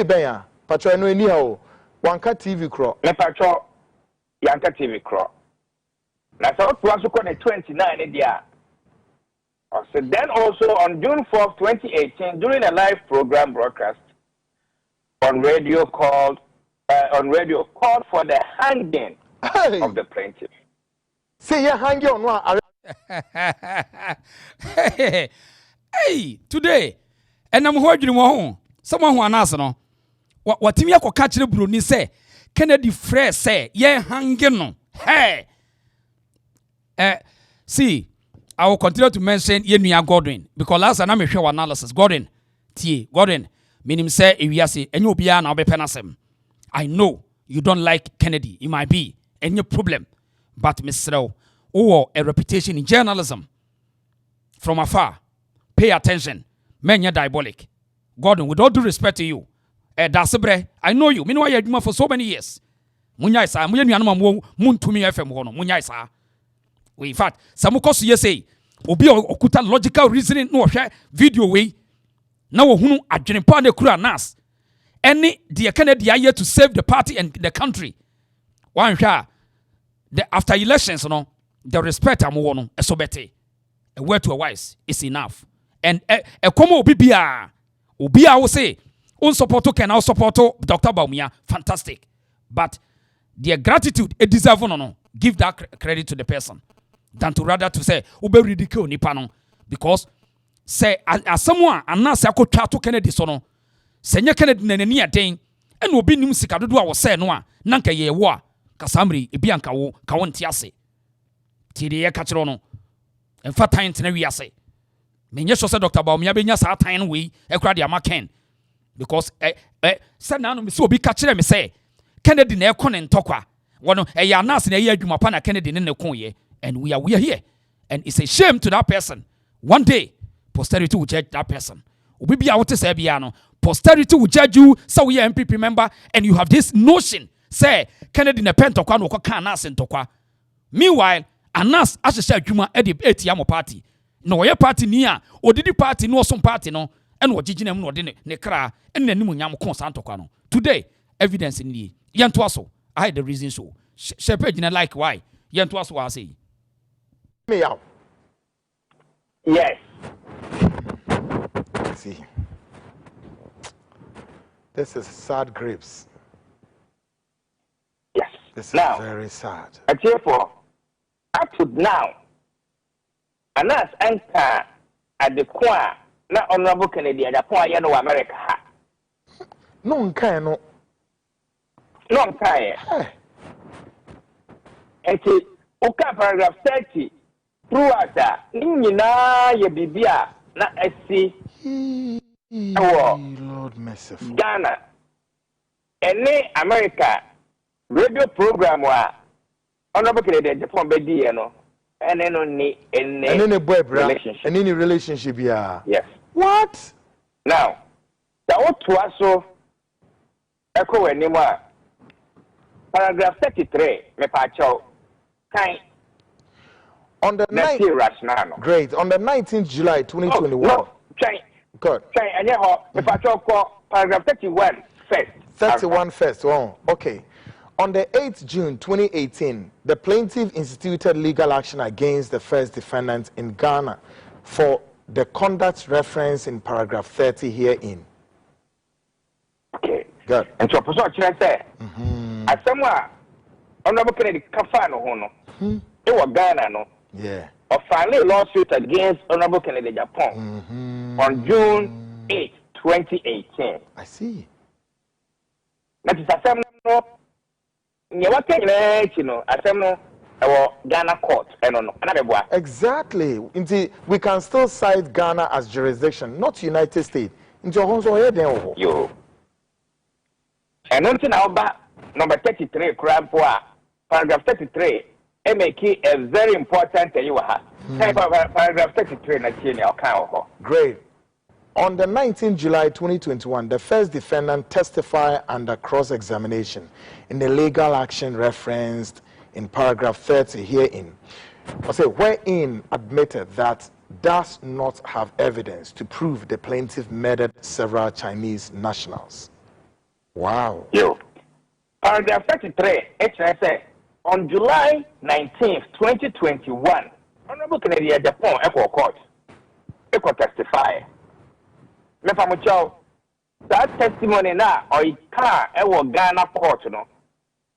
Benya, Patro no anyhow, Wanka TV Craw. Patro, Yanka TV Craw. Now, so what was called 29 in the year. So then also on June 4th, 2018, during a live program broadcast on radio called for the hanging of the plaintiff. Say you hanging on one. Hey, today, and I'm holding one. Someone who announced no. What Timmy ko catch the Bruni say, Kennedy Frere say, yeah, hanging no. Hey. See, I will continue to mention Yenuya Godwin because last time I made sure analysis. Godwin, meaning say if you say and you be an penasem. I know you don't like Kennedy. It might be any problem, but Mr. A reputation in journalism from afar. Pay attention. Men, you're diabolic. Godwin, with all due respect to you, Dasebre, I know you. Meanwhile, you're doing for so many years. Munya isa, mun to me FM hono. Munya isa. In fact, some cause you say, obi okuta logical reasoning no share video way. Now hunu adwene ne kura nas. Any the Kennedy are here to save the party and the country. One share the after elections, the respect amono esobete. A word to a wise is enough. And a como obibia will say, unsupporto can now support Dr. Baumia, fantastic. But their gratitude it deserve no. Give that credit to the person. Than to rather to say, ube ridicule nipano. Because say as someone and now say I could try to Kennedy sono. Senya Kennedy neneni aden and will be nim sika dodo was say no nanka ye wa kasamri ebianka wo ka wonti ase. Ti de ye ka kire no. Emfa time tena wi ase. Menye so say Dr. Baumia benya sa time we ekura de amaken. Because say na no me so obi ka kire me say Kennedy na ekọ ne ntokwa. Wono ya nas na ye adwuma pa na Kennedy ne kon ye. And we are here. And it's a shame to that person. One day, posterity will judge that person. Ubibi out say biano. Posterity will judge you, so we are MPP member, and you have this notion. Say, Kennedy ne pentokwa no kwa anas ntokwa. Meanwhile, anas as say juma edi etiamo party. No ye party niya, odidi party no some party no, and what jijinem no de ne kra, and nenimu nyam kon santokwa no. Today, evidence in the yantuaso. I had the reason so. Shepherd like why? Yantuaso was say. Me out. Yes. See, this is sad grapes. Yes. This now, is very sad. Therefore, up to now, and us enter at the corner, not Honorable Kennedy at the point you know America. No kind no. No kind. And okay, paragraph 30. Throughout that, Nina ye bibia na esi. Lord merciful. Ghana, any America radio program wa Honorable Kennedy Agyapong bedi no, and then only any boy relationship. And any relationship, yeah. Yes. What? Now, the what was so echo anymore. Paragraph 33, me pacho, kind. On the 19th, great. On the 19th July 2021. No, good. And if I talk paragraph 31 first. 31 first. Oh, okay. On the 8th June 2018, the plaintiff instituted legal action against the first defendant in Ghana for the conduct referenced in paragraph 30 herein. Okay. Good. And so, I say, as someone Honorable Kennedy Kafano Hono. It was Ghana, no? Yeah. Or filing a lawsuit against Honorable Kennedy Agyapong on June 8, 2018. I see. That is a seminal. You want to know, a seminal Ghana court. Exactly. Indeed, we can still cite Ghana as jurisdiction, not United States. Into Yo. And until now, number 33, paragraph 33, make a very important paragraph 33. Great. On the 19th July 2021, the first defendant testified under cross-examination in the legal action referenced in paragraph 30 herein. Wherein admitted that does not have evidence to prove the plaintiff murdered several Chinese nationals. Wow. Yo. Paragraph 33, HSA, on July 19th, 2021, Honorable Kennedy Agyapong Echo Court, Echo testify. Mefamucho, that testimony now, or it can't, Ghana court, no.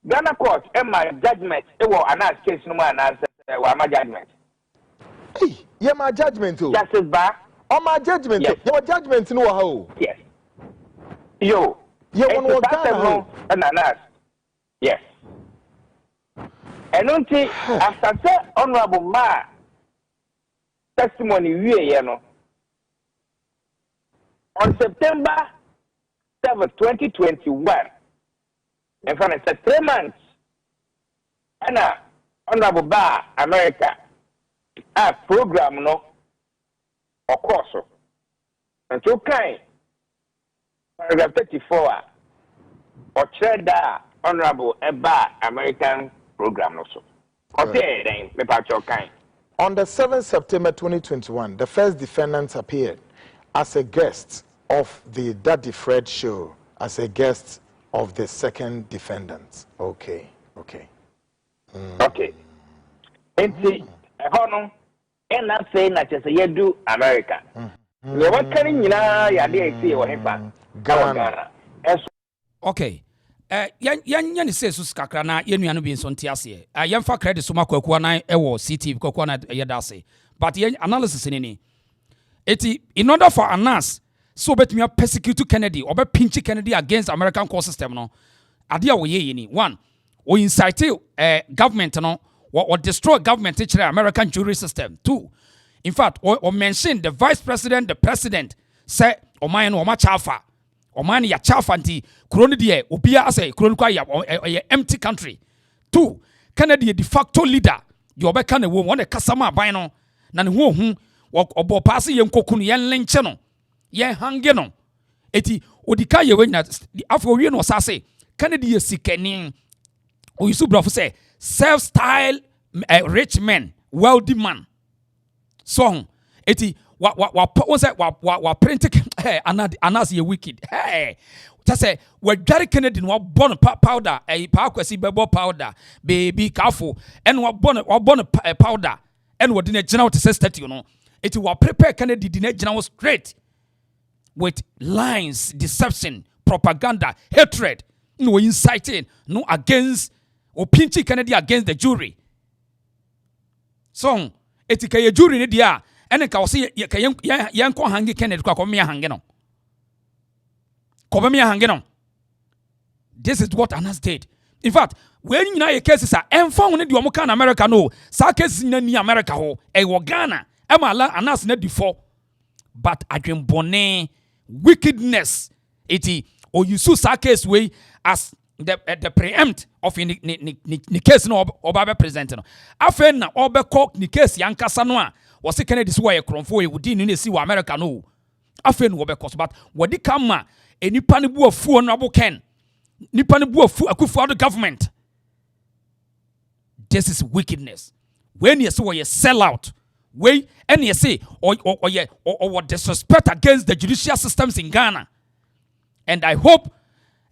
Ghana court, my judgment, another case, no man answer, my judgment. Hey, yeah, my judgment too. Justice Bar. Oh, my judgment. Yes. Your judgment, no how. Yes. Yo. Yeah, one more Ghana. Yes. And until after that, Honorable Ma testimony, on September 7, 2021, in front of 3 months, and Honorable Bar America, a program, no, of course, and so kind, paragraph 34, or trade that Honorable Bar American program, also. Okay, then, the patch kind. On the 7th September 2021, the first defendant appeared as a guest of the Daddy Fred show, as a guest of the second defendant. Okay. Okay. And see, Hono, and I'm saying that as a do America. You want carrying ya see what happened. Ghana. Okay. Yan say sus kakra na yenuanu bi nso ntiase. Yemfa credit so makwakuwa na ewo CT kwakuwa na yedase. But yen analysis ni. Eti in order for Anas so betumi persecute Kennedy or be pinch Kennedy against American court system no. Ade a wo ye ni. One, o incite government no or destroy government teacher American jury system. Two, in fact, or mention the vice president, the president say o man o ma chafa. O man ya chafa nti kroni de obia ase kroni kwa ya empty country. Two, Kennedy de facto leader. The obeka na wo one kasama aban no na ne hu obo pass ye nkokunu ye lenche no ye hange no eti odika ye wenya afro wie no sase Kennedy ye sikani o yusu brofo say self style rich man wealthy man so eti wa print anas ye wicked hey just say we Gary Kennedy no born powder pa kwasi bebo powder baby kafo and wa born powder and we didn't general to say statue no it will prepare Kennedy didn't general straight with lies, deception, propaganda, hatred, no inciting, no against or pinching Kennedy against the jury. So it is jury ni dia and ka say yan ko hangi Kennedy kwa me hangi no. Ko me hangi no. This is what Anas did. In fact, when you know your cases are enfon ni di omo kan America no, sa cases ni America ho e wo Ghana e ma Anas na before. But adwenbone wickedness eti or you sue sa case way as the preempt of ni case no oba present no afen na oba cock ni case yankasa no a wo se Kennedy so ye kronfo e wudi ni si wo America no afen wo be cost but wodi kama enipa ne bu afuo no aboken nipa ne bu afu akufu the government. This is wickedness. When you say you sell out way and you say or disrespect against the judicial systems in Ghana. And I hope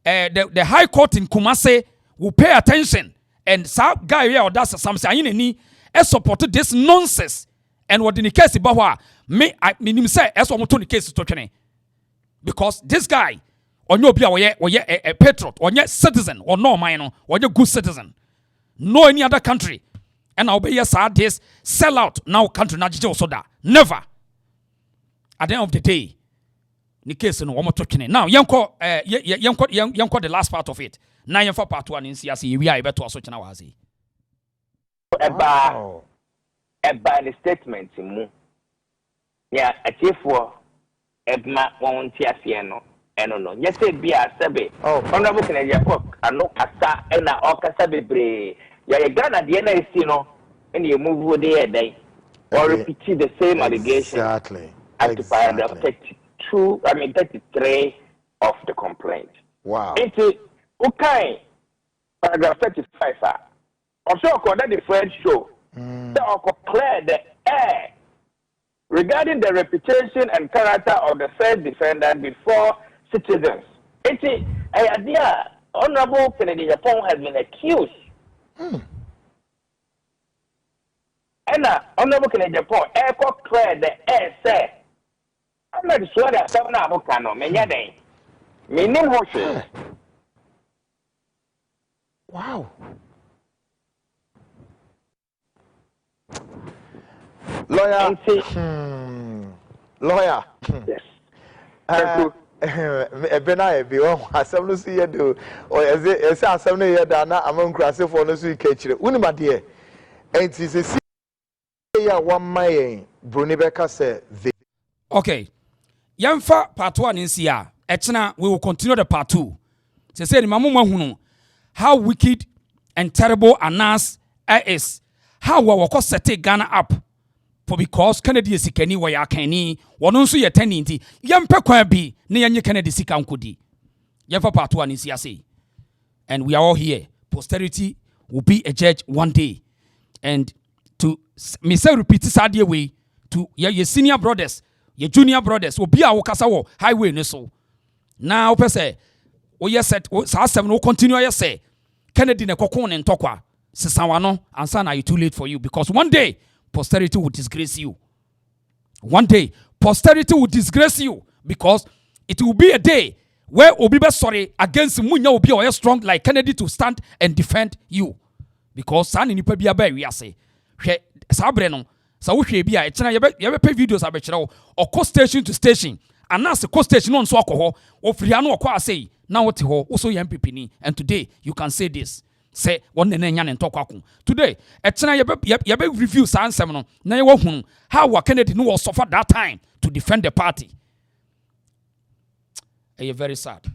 the High Court in Kumasi will pay attention and some guy here or that's something any supported this nonsense and what in the case about me I mean say as what the case to because this guy or no be a patriot or yet citizen or no minor or good citizen no any other country. And I'll be yes, this sell out now country na jije osoda. Never. At the end of the day, the case no one talking now. Yanko the last part of it. Now yanko part 1 in CSE we are able to also chana wazi. Eba the statement mu. Yeah, a chief for Ebma won't see no. No. Yes, it be a sabe. Oh, honorable Canadian Pop. I know Asa and a Okasa Bebre. Yeah, you got at the end of the and you move over there day or repeat the same allegation. Exactly. At the paragraph 33 of the complaint. Wow. It's okay. Paragraph 35. Also, according to the French show, so clear the air regarding the reputation and character of the first defendant before citizens. It's an idea. Honorable Kennedy Agyapong has been accused. And Honorable Kennedy Agyapong, air clear the air say. I'm not sure that some now cannot mean meaning horses. Wow. Lawyer. Lawyer. Yes. Ebena ebi o asem no si yedo o ese asem no yeda na amankrase for no so ikechire unima de enti se si ya wan mayen broni beka se okay yamfa part 1 nsi a echena we will continue the part 2 say mamu mahunu how wicked and terrible Anas is how we will set Ghana up for because Kennedy sikani wa ya kani wono nso ye tani nti yempe kwa bi ne yenye Kennedy sika nkodi yemfa part 1 nsi ase and we are all here. Posterity will be a judge one day, and to me say repeat this idea way to your senior brothers, your junior brothers will be our kasa highway ne so now per se o yes set sa 7 will continue yes say Kennedy ne kokon ne ntokwa sesanwa no ansa na you too late for you, because one day posterity will disgrace you. One day posterity will disgrace you, because it will be a day where obi be sorry against munya obi or strong like Kennedy to stand and defend you, because san nipa bia ba wi ase hwe sabre no sa wo hwe bia e kena ye be pay videos abekere wo okọ station to station anase co station no nso akọ ofiri anu okọ asei na wote ho wo so MPP ni, and today you can say this say one na nya ne ntokwa today e kena ye be review san sem no na ye wo hunu how wa Kennedy no was suffer that time to defend the party. You're very sad.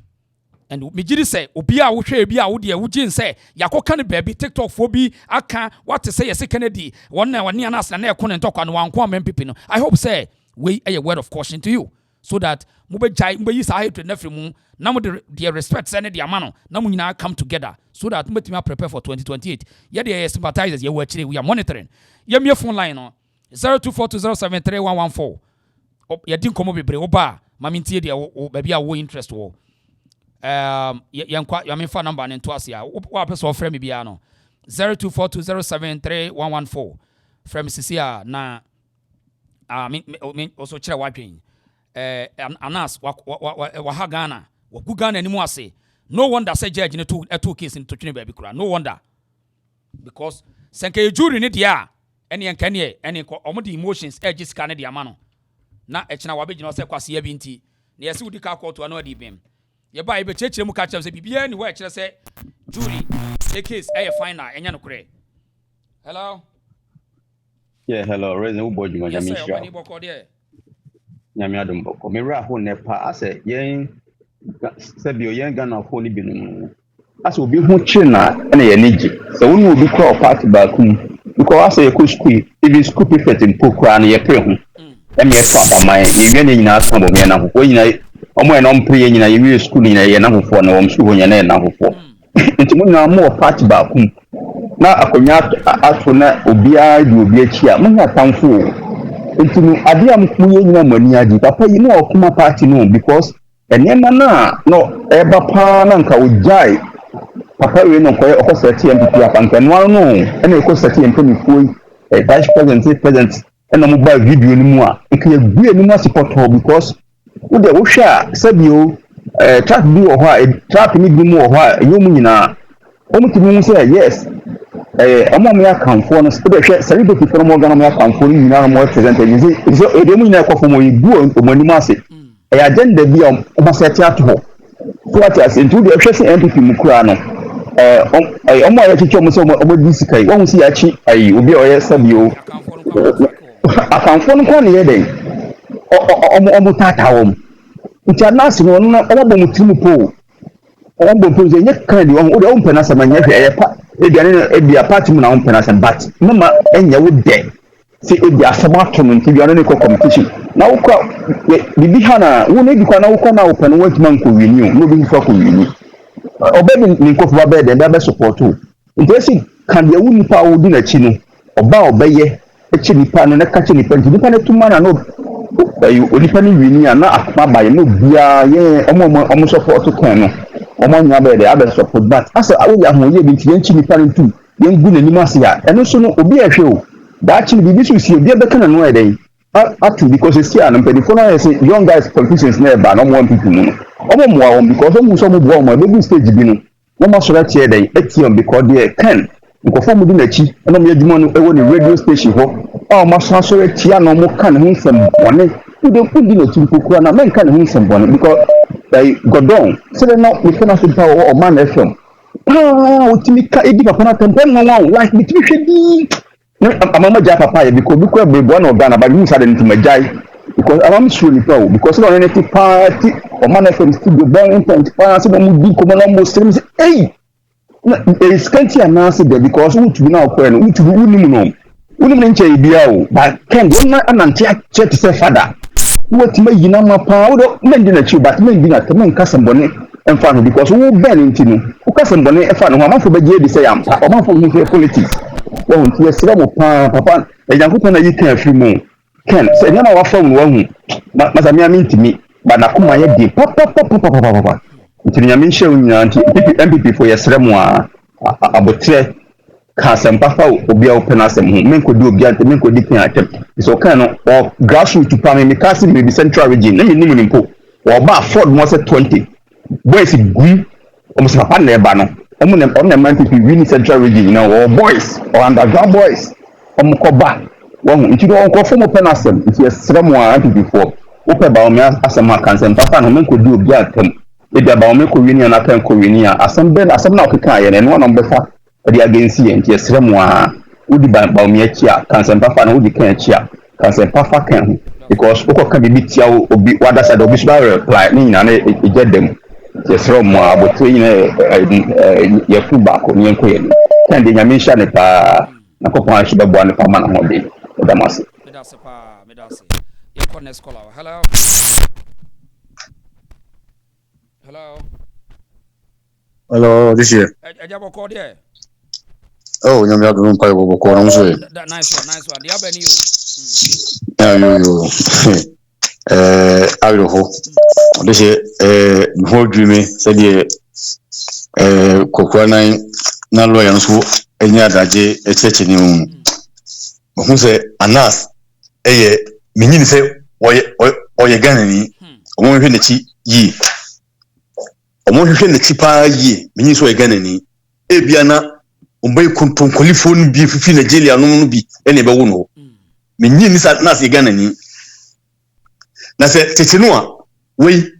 And me jiri say obi a wo hwe bi a wo de wo gin say yakoka ne baby TikTok for bi aka what to say yes Kennedy one na one anas na e kono ntokwa no wanko MPP no. I hope say we a word of caution to you, so that mo be jai mo yi sa hatred na fremu na mo de respect say ne de amano na mo nyina come together, so that mo betimi prepare for 2028. Ye de sympathizers ye wo akire, we are monitoring. Ye me phone line no 0242073114. Ye din komo bebre oba mamintie de o baby a wo interest wo yankwa yamefa number ne to ase a wo person ofre me bia no 0242073114 from Cecilia na me also kire wadwen Anas wa ha Ghana wa gu Ghana ni mu ase. No wonder say judge ne to case in to twene baby kura, no wonder, because senke jury ne dia ene enka ne ene omo the emotions edge scan ne dia ma no na echina wa begina se kwase ya bi nti na yesi wudi ka court anu adi bem ye ba ye be chechire mu ka chem se bibia ni wa echire se jury the case final enya no kure. Hello. Yeah, hello. Reason who boy you nyame sha. Nyame adom boko. Me ra ho ne pa ase yen se bi o yen Ghana ho ni binum. Ase obi hu chi na ene ye niji. Se wonu obi call party back because ase ku school even school prefect in pokra na ye pre ho. Emi eto apaman ni wie ne nyina aso bo me na ho nyina omo e no mpre nyina ye wie school nyina ye na hofo na wom school nyina na hofo. Nti mu nyina mo party back na akonya ato na obia di obi achi a munya tamfo. Nti no ade am ku ye nyina mani agi papa yi no okuma party no, because enema na no eba pa na nka ojai papa we no koye okosati MPP apanka no no ene okosati MPP foi vice president ena mobile video ni mu a nke gu eni mu asipɔtɔ, because wo de wo hwɛ a sabio trap bi wɔ hɔ a trap ni bi mu wɔ hɔ a enyo mu nyina o mu timi mu sɛ yes ọmọ mi akanfo no so hwe celebrity for mo gana mo akanfo ni nyina mo representative yi so e de mu nyina akofo mo yibu omani mu ase agenda bi o ma set ato ho so what as into the hwe se MPP mu kura no ọmọ ya chicho mo so ọmọ di sika yi won si ya chi obi o ye sabio akanfo no ko ne ye den ọmọ tata wom nti anase no no ọmọ bo mu timu po ọmọ bo po nye kan di ọmọ o de ọmọ na sama nya hwe pa ebi apart mu na on penasem but mama enya wo de se ebi asama to no nti biano ne ko competition na wo kwa bibi hana wo ne bi kwa na wo kwa na wo penu wantima nko wini no bi fa ko wini obebi ni ko fa be de da be support o nti esi kan de wo nipa wo di na chi no oba obeye echi nipa no na ka chi nipa nti nipa ne tuma na no onipa ni wini ana akma ba ye no bia ye omo support kan no ọmọ nya be de abe support that asa awo ya ho ye bi ti yanchi nipa ntu yen gu nanim ase ya eno so no obi ahwe o da chi bi so si obi be kana no eden atu because see an pedifo na say young guys politicians na ba no one people no omo mo awon because omo so mo bo omo be stage bi no no ma so that here den etiom because there can nkofo mu di na chi eno me adwuma no ewo ni radio station ho o ma so so etia no mo kan ho nsem bone udi na chi kokura na men kan ho nsem bone because Godon, so they not with us with power or man FM. Utimika edi papa na tempe mwa like bitimi hwedi. Amama ja papa because we kwa bebo na Ghana but you said into majai because I'm sure ni pa because no any party or man FM studio ban intent pa so mo di ko na mo stream hey. It's can't announce there because we to now kwa no we to uni no. Uni nche bia o but ken go na ananti a check say father. What may you know, my power, men didn't you, but men didn't come and cast bonnet and family because we been into who cast bonnet and found one for the year, say, I'm one for me politics. Well, to a slow papa, a young woman, you can't free more. Can say, no, our phone won't, but I mean to me, but I come my head, papa. Until you mean showing MPP for your ceremony about Kasem Papa obi open asem ho men ko di obi ante men ko di kan atem so kan no or grassroots to pam me kasi me central region na me nim nimpo or ba afford mo say 20 boys gu o so papa na eba no o na man to win central region now or boys or underground boys o mo ko ba wo nti do ko fo mo pen asem nti esremo anti before o pe ba o me asem Kasem Papa no men ko di obi atem e da ba o me ko win na kan ko win ya asem na o keka ye na no no befa the against you and yes, Remoa would be by Baumia, Kasem Papa, and would be can't cheer, Kasem Papa can because Oko can be beat you or be what I said, obviously, reply, and I get them. Yes, Remoa, but your fullback on your queen. Can the Yamisha Nepa, Nakopa should have won the Pamana one day, Damasi. Hello. Hello. Hello, this year. Agyapong there. Oh, nyame adum pa bo ko no so. Nice one. The abani you. Ayo ho. This year ho dream say the kokwa na lawyer no so enya adaje echeche ni hu say anas menyini say oye Ghana ni omo hwe na chi yi omo hwe na chi pa yi menyini so oye Ghana ni ebia na ombay konton kolifon bi fi Nigeria no bi ene be wo no menyini sa na se Ghana ni na se tetenu a we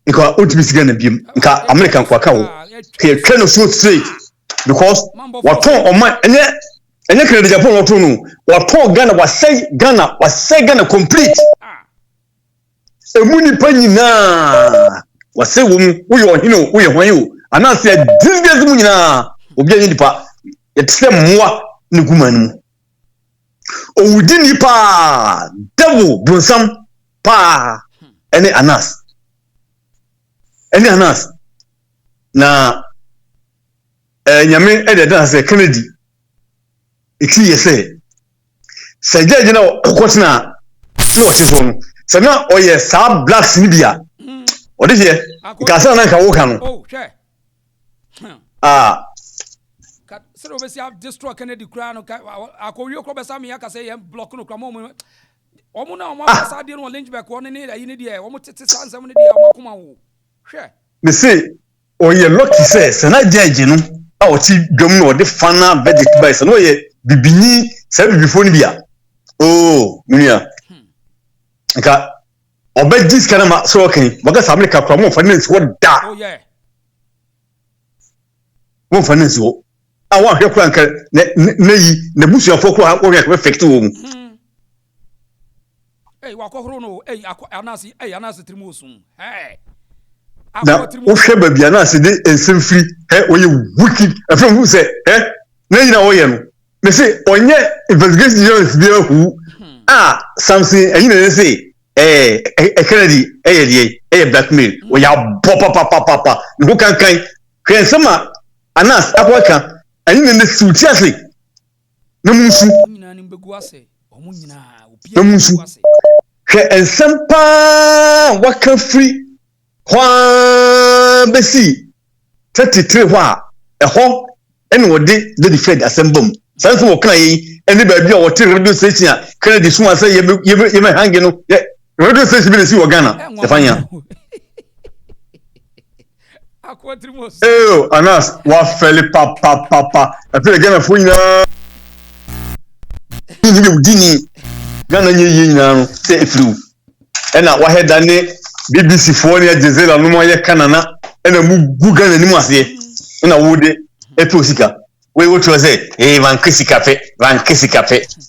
nka otimi Ghana bi nka American kwa ka wo ke tweno so straight because waton oman enye kire Japan waton no waton Ghana wasai Ghana complete emuni panyina wasai wo mu wo yo hino wo ye hwan yo ana se disgrace mu nyina obi anyi dipa yetse mmoa ne gumanu owudi nipa devil bunsam pa ene anas na nyame ededa se Kennedy iki yese sejeje na okotena no otiso no se na oye sa blacks ni bia odi je ikasa na ka wo ka no so we see have destroy Kennedy crown akowi okro besa me aka say yem block no kramo omo na omo asa de no lynch back one ni da yini de omo tete sansam ni de omo kuma wo hwe me say oye lucky say se na jeje no a oti dwom no de fana verdict by so no ye bibini say bibifo ni bia oh nuya nka obedi skana ma Sh0cking boga samle ka kwa mo finance wo da oh yeah mo finance wo a wa hwe kwa nka na yi na busuafo ko ha wo hwe effect wo mu hey wakɔhoro no hey anasi trimosun hey na wo hwe ba bia na se de ensem free wo ye wicked afem hu se na yina wo ye no me say onye investigation bia hu something you know say Kennedy blackmail we ya papa ngo kan kwensema anas akwaka anyi ne suti ase na munsu nyina ni mbegu ase omu nyina obi na munsu hwe ensempa waka free kwa besi 33 hwa eho ene wode the defend asembom sanso wo kan yi ene ba bia wo te radio station a Kennedy so asa ye hange no radio station bi si wo Ghana e fanya anas wa fele papa afele Ghana fo nyina ni udini Ghana nye nyina no se efru ena wa heda ne BBC fo ne Jezela no mo ye kanana ena mu gu Ghana ni mu ase ena wo de etosika we wo to say van kisi cafe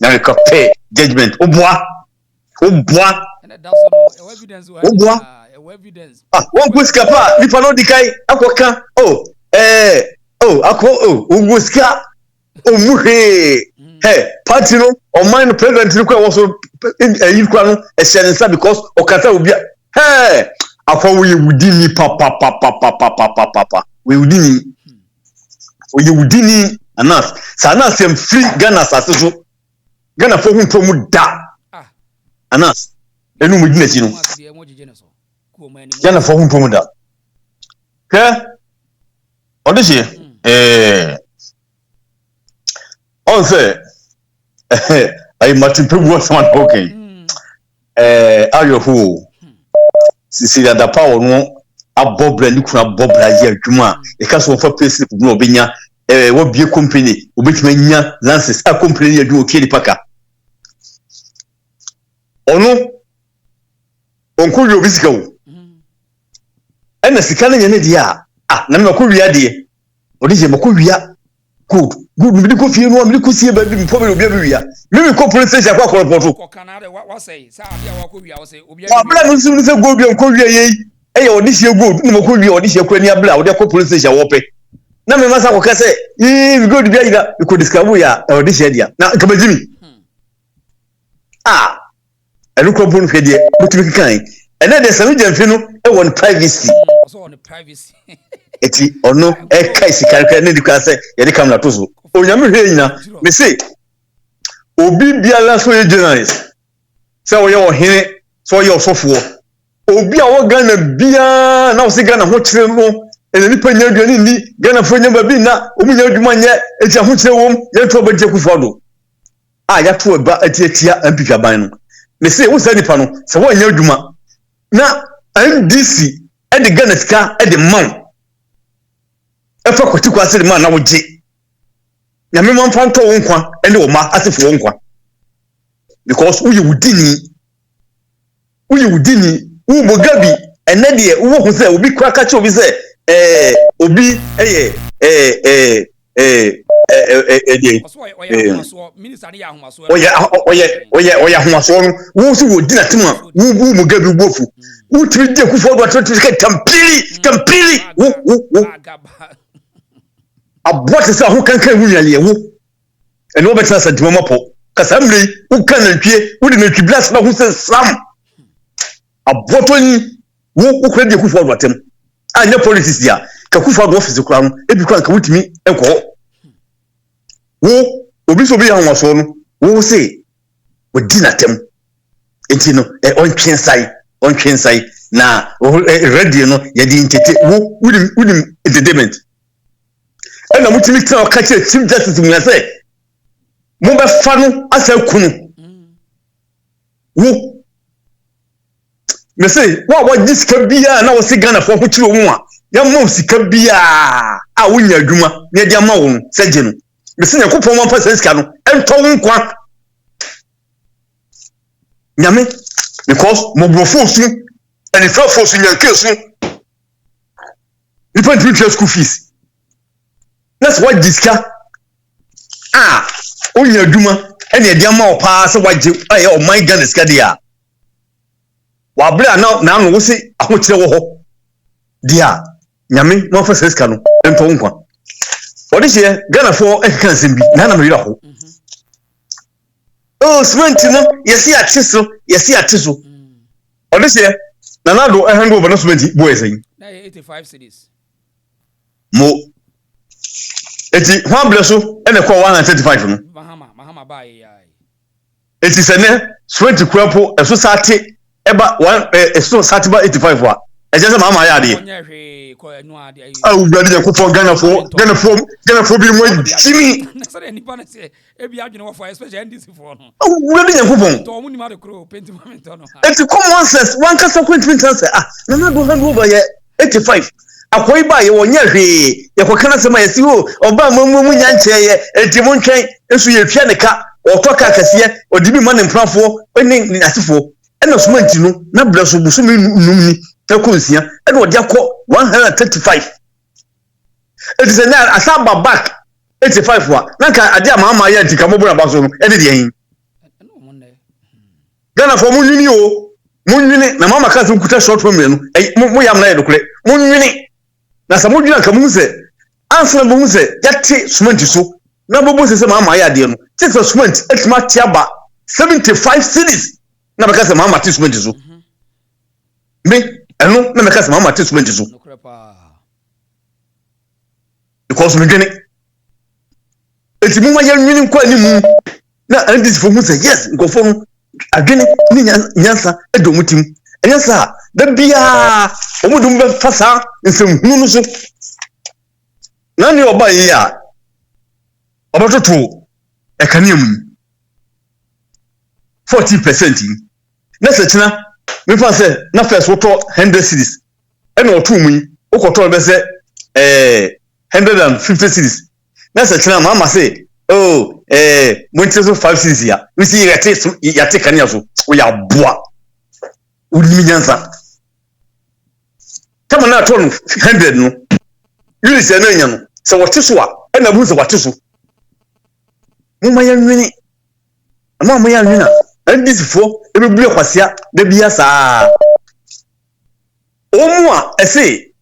na we pay judgment oboa evidence one kuska pa ni pa no dikai akoka uguska omuhe party no o mind president ni kwa also you kwa no e sense because okata obia akwa we wudini papa we wudini anas sana sem free Ghana saseso Ghana fo hu tomu da anas enu mu dina chi no Ghana fo hu tomu da odise on say I must prove what someone talking Agyapong sisi da power no abobra ni kuna abobra ye adwuma e ka so fa payslip no obenya wo bie company obetima nya lances a company adwuma opie ni paka ono onko wi obisika wo ena sika na nyane dia na me ko wia de odije mako wia good me ko fie no me ko sie ba bi mpo me obi wia me ko police station kwa report ko kanade wa say sa dia wa ko wia wo say obi wa bla no sim se go bi ko wia yi odise good ni mako wia odise ko ni abla ode ko police station wo pe na me masa ko kase we go bia ida ko discover ya odise dia na kabajimi enu ko bonu hwede mutumi kan ene de sanu jamfi no won privacy so on privacy eti ono kai sikarika ne dikwa se ye de kamera to so onyame hwe nyina me say obi biala so ye journalist se wo ye wo hene so ye osofo obi a wo Ghana bia na wo se Ghana ho kire no ene ni panya aduani ni Ghana fo nya ba bi na omunya adwuma nye eti ho kire wom ye to ba je kufodo ya to ba etiatia ampika ban no me say wo se nipa no se wo nya adwuma na NDC e de Ghana sika e de man efa kwati kwase de man na wo je ya me man fanto wo nkwa ene wo ma asefo wo nkwa because uyi wudini wo bogabi ene de wo ho se obi kwa ka che obi se obi oya homaso no wo so wo dina tema wo mugabi bofu wo tiri de kufo do atoti ka tampili wo abot sa ho kankan hu yale wo ene wo betsa santima mapo kasamre wo kan antwie wo de natwi blast na ho se sam abotoni wo kura de kufo do atem anya politics dia ka kufo do office kura no ebi kura ka wutimi enko wo obi so bi ya nwaso no wo se wo dinatem enti no on twensai na radio no ye di ntete wo udim entertainment ena mutimi tena ka che chief justice mu ya se mo be fa no asa kunu wo me say what this can be na wo se Ghana for kuchi wo a ya mo sika bia a wonya adwuma na dia ma wo seje no me se yakopon mo fa sika no ento wo nkwa nyame because mo brofo su and if for su nya kesu you pay school fees that's what this ka wonya adwuma ene dia ma wo pa se waje aye o my Ghana sika dia wabra na no wo se ahokyere wo ho dia nyame mo fa sika no ento nkwa odi se Ghana for e kan sembi na me yira ho cement no yesi atiso odi se na do hand over no cement boy say na 85 cities mo eti ho bleso ene ko 135 no mahama ba ye eti se ne cement kwapo eso sate eba eso sate ba 85 wa eje se mama ya de onya hwe ko enu ade brother yakufo Ghana for bi mo jimi na sare nipa na se ebi adwene wo for especially NDC for no brother yakufo to mu ni ma de kro penti moment no eti common sense one kasa quentin sense na do hand over ye 85 akoi ba ye wonya hwe yakokana sema yesi ho oba mamu nya nche ye eti mo ntwen esu ye twa ne ka otoka kase odibi ma ne mprafo eni asifo ena cement no na bleso busu mi numni ekonsia ena odi akọ 135 it is na asaba back 85 wa nanka ade ama ya ntika mo bura baso no ene de yin Ghana for munwini o munwini na mama ka so kuta short form no mo yam na ye dokure munwini na sa munwini ka mu se answer mu se yate cement so na bobo se mama ya de no tete cement etima tiaba 75 cities na baka se mama ti cement so me eno na baka se mama ti cement so because me dwene eti mu ma ya nwini kwa ni mu na andis for mu se yes ngofo no adwene ni nyansa edomutim enyansa da bia omudum be fasa nsem hunu so na ni oba yi a obototo ekaniam 40% na sechina me fa se na first woto 100 cities ena otum yi okoto be se 150 cities na sechina mama say Monteso 5 cities ya we see yate kania so we ya boa udimi nyansa kama na ton 100 no yiri se na nya no se wote so a na bu se wote so mama ya nwini mama ya nwina ndisifo ebe bule kwasia da biya saa omu a ese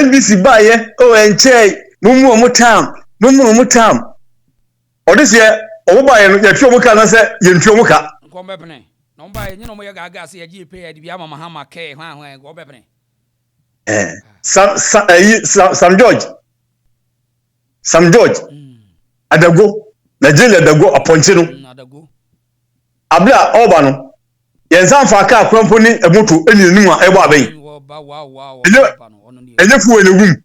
ndisi baye enche mumu omutam odise obaye no yatwa muka na se yentwa muka nkombepene no baye nyino mo ye gaga se ye GP ya di ama mahama ke hwan obepene Sam George adago Nigeria adago aponche adago abla oba no yensan fa ka kwampo ni emoto eninu a ebo aben wow enye fu enegum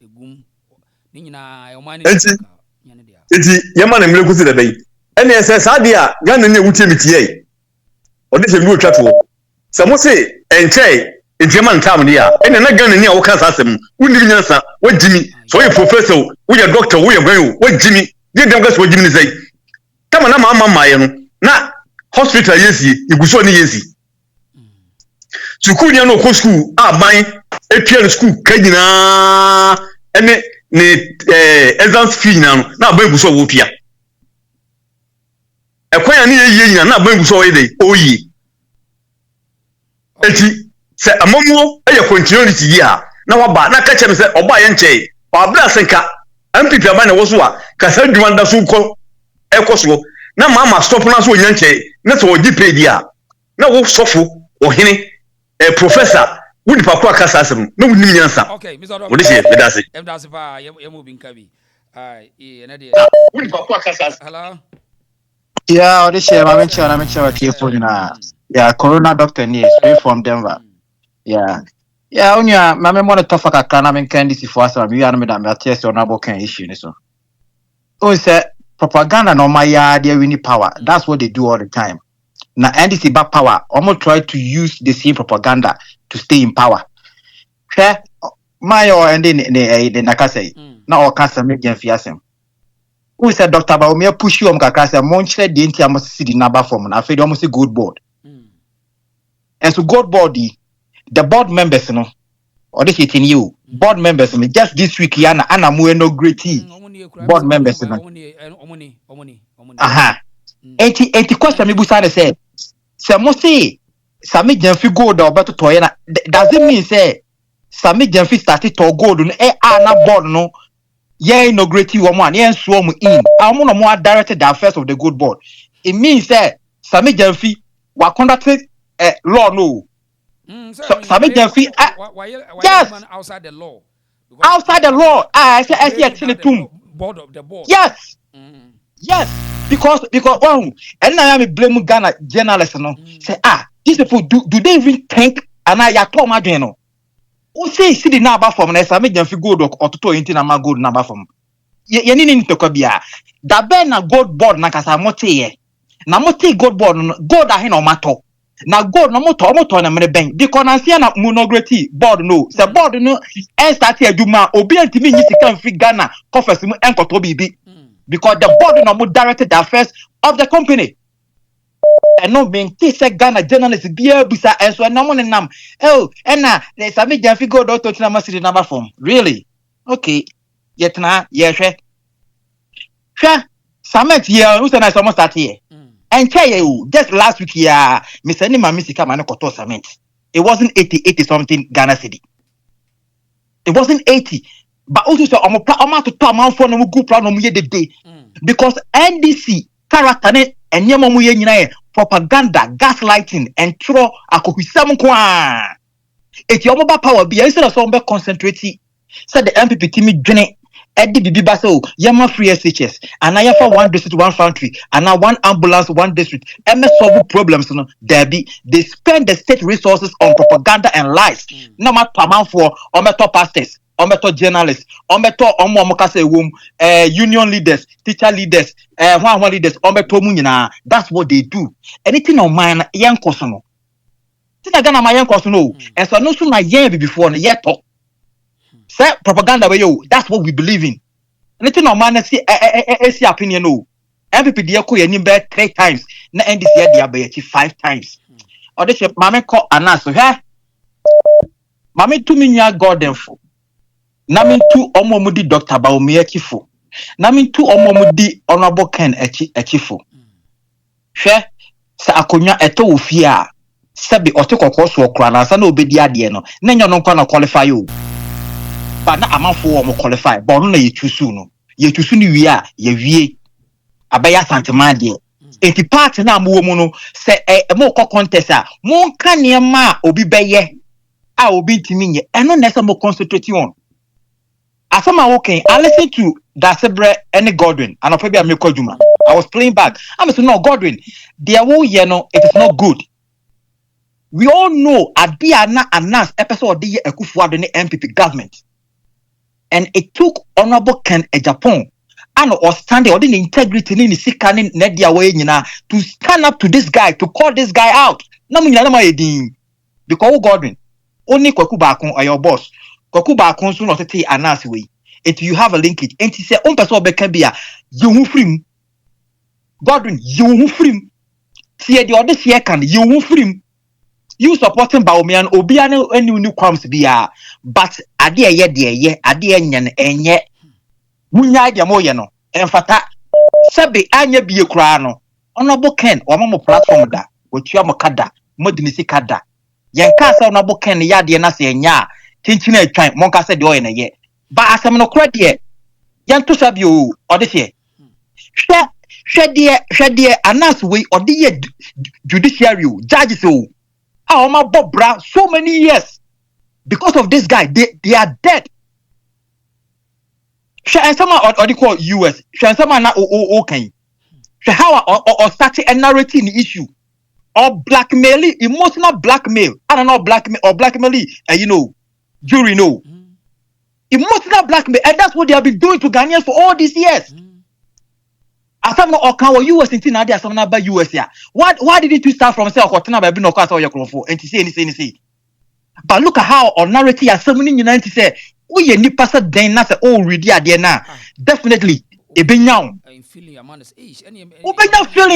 ni nyina e mani eti yema na mle kusi da bai ene ese sadia Ghana ne wutie mitie odi se bi otwato samo se enche ejema ntam dia ene na Ghana ne a wo kan sasem wunni nyansa wajimi so ye professor wo ye doctor wo ye gwan wajimi di dem ga so wajimi ni sai kama na mama maye no na hospital yesi iguso ni yesi sukuu ni no ko school aban epia school kanyina ene ni exams fee na aban iguso wo pia ekwan ni yeye na aban iguso wo yede oyi eti se amomuo eye continuity dia na waba na ka chem se oba ye nche wabla senka MPP aban na wo so a kasa dwuma da so ko ekoso na mama stop na so nyanche na so ogi pay dia na wo sofo ohene professor wudi pa kwa kasa asem na wudi nyansa okay Mr. wodi se medase emdase pa ye mo bi nka bi na de wudi pa kwa kasa hello yeah wodi se ma menche wa tiefo na yeah corona doctor ni straight from Denver yeah onya ma me mo na tofa kakra na men kan disi fo asem bi ya no me da me atese onabo kan issue ni so o say propaganda no my they winning power. That's what they do all the time. na NDC back power almost try to use the same propaganda to stay in power my or and then the nakasay na o kasa me fiasem who said Dr. Baumia push you kakasa monchre the inti amasi the number form na afedi almost good board and so good body the board members no or this it in you board members me just this week yana ana mu no great board members no aha enti question me busa say mo say Sami Jamfi gold or better toy na does it mean say Sami Jamfi started to gold no na board no yeah inaugurate woman yeah swarm in I'm no more directed the affairs of the good board. It means say Sami Jamfi wa conducted law no so Sami Jamfi yes outside the law I say actually too board of the board yes yes because and I am blame Ghana journalists no say these people do they even think and I told my journal who say see the number from na Sami Jamfi gold or to into na gold number from ye ni to kwabia da be na gold board na kasa mote ye na mote gold board gold ahe na mato na gold na moto na mere ben because na sia na monography board no say board no start aduma obi antimi nyi sika mfi Ghana coffers mu enkoto bibi because the board no directed the affairs of the company and no being say Ghana journalists be busa and so na mo nam na Sami Jamfi go do to na masiri number form really okay yet na ye hwe Samet here who say na so start here and just last week ya me send my missy come and koto Samet it wasn't 80 something Ghana city it wasn't 80 but also so omo to amount for no group plan no ye the day because NDC character ne enyemo mu ye nyina propaganda gaslighting and throw akohusam kwa eti omo ba power bia instead of so be concentrate said the MPP team dwene edi bibi ba so yema free SHS and na yafa one district one factory and now one ambulance one district MS solve problems no there be they spend the state resources on propaganda and lies no matter amount for ometo pastors ometo journalists ometo omo kase wom union leaders teacher leaders one leaders ometo mu nyina that's what they do anything on mine yen koso no tina Ghana ma yen koso no and so no so na yen before no yet talk say propaganda we yo that's what we believe in anything on mine see opinion no MPP dey ko yanim be 3 times na NDC dey be 5 times or this mama call anas so mama to me nya garden for na me tu omo mu di Dr. Baumia kifo na me tu omo mu di honorable Ken ekifo hwe sa akonya eto ofie a sebi otekokko so okra na sa na obedi ade no na nyo no kwa na qualify o ba na amafo wo mo qualify ba no na yetusu no ni wi a ye wie abaya santema de enti party na mo mu no se mo ko contest a mo nka ne ma obi beye a obi ntimi nye eno na se mo concentrate on asama okay I listen to Destr0ys and Godwin and probably I make Juma I was playing back I'm saying no Godwin their whole year no it is not good we all know adia na announce episode the Akufo-Addo the MPP government and it took honorable Ken Agyapong and or standing or the integrity in the sikaning nedia way to stand up to this guy to call this guy out na mu nyana ma edin because Godwin only Kwaku Bakun or your boss Kwaku Bakun so not say announce way if you have a linkage and he say on person be can be a you hu free Godwin you hu free see the other here can you hu free you supporting Baumia and Obiano any new comes be but ade ye ade enye enye munya ide mo ye no enfata sebe anya bie kura no honorable Ken o mo platform da otua mo kada modinisi kada yen ka sa honorable Ken ya de na se enya tinchina atwan mo ka se de o ye na ye ba asem no kura de yen to sabi o de se hwe de anas we o de ye judiciary judges o my bobra so many years because of this guy they are dead. And some or they call US. And some are not okay. How or starting a narrative issue or blackmailing, emotional blackmail. I don't know blackmail or blackmailing. Jury no. Emotional blackmail, and that's what they have been doing to Ghanaians for all these years. Asam no okan wo US nti na dey asam na ba US ya. Why did it start from say okotena ba bi no kwasa oyekrofo? Enti say. But look at how on narrative asam ni nyina nti say we ye nipa say den na say oh ready ade na. Definitely e be nyaw. I'm feeling your man is age. Feeling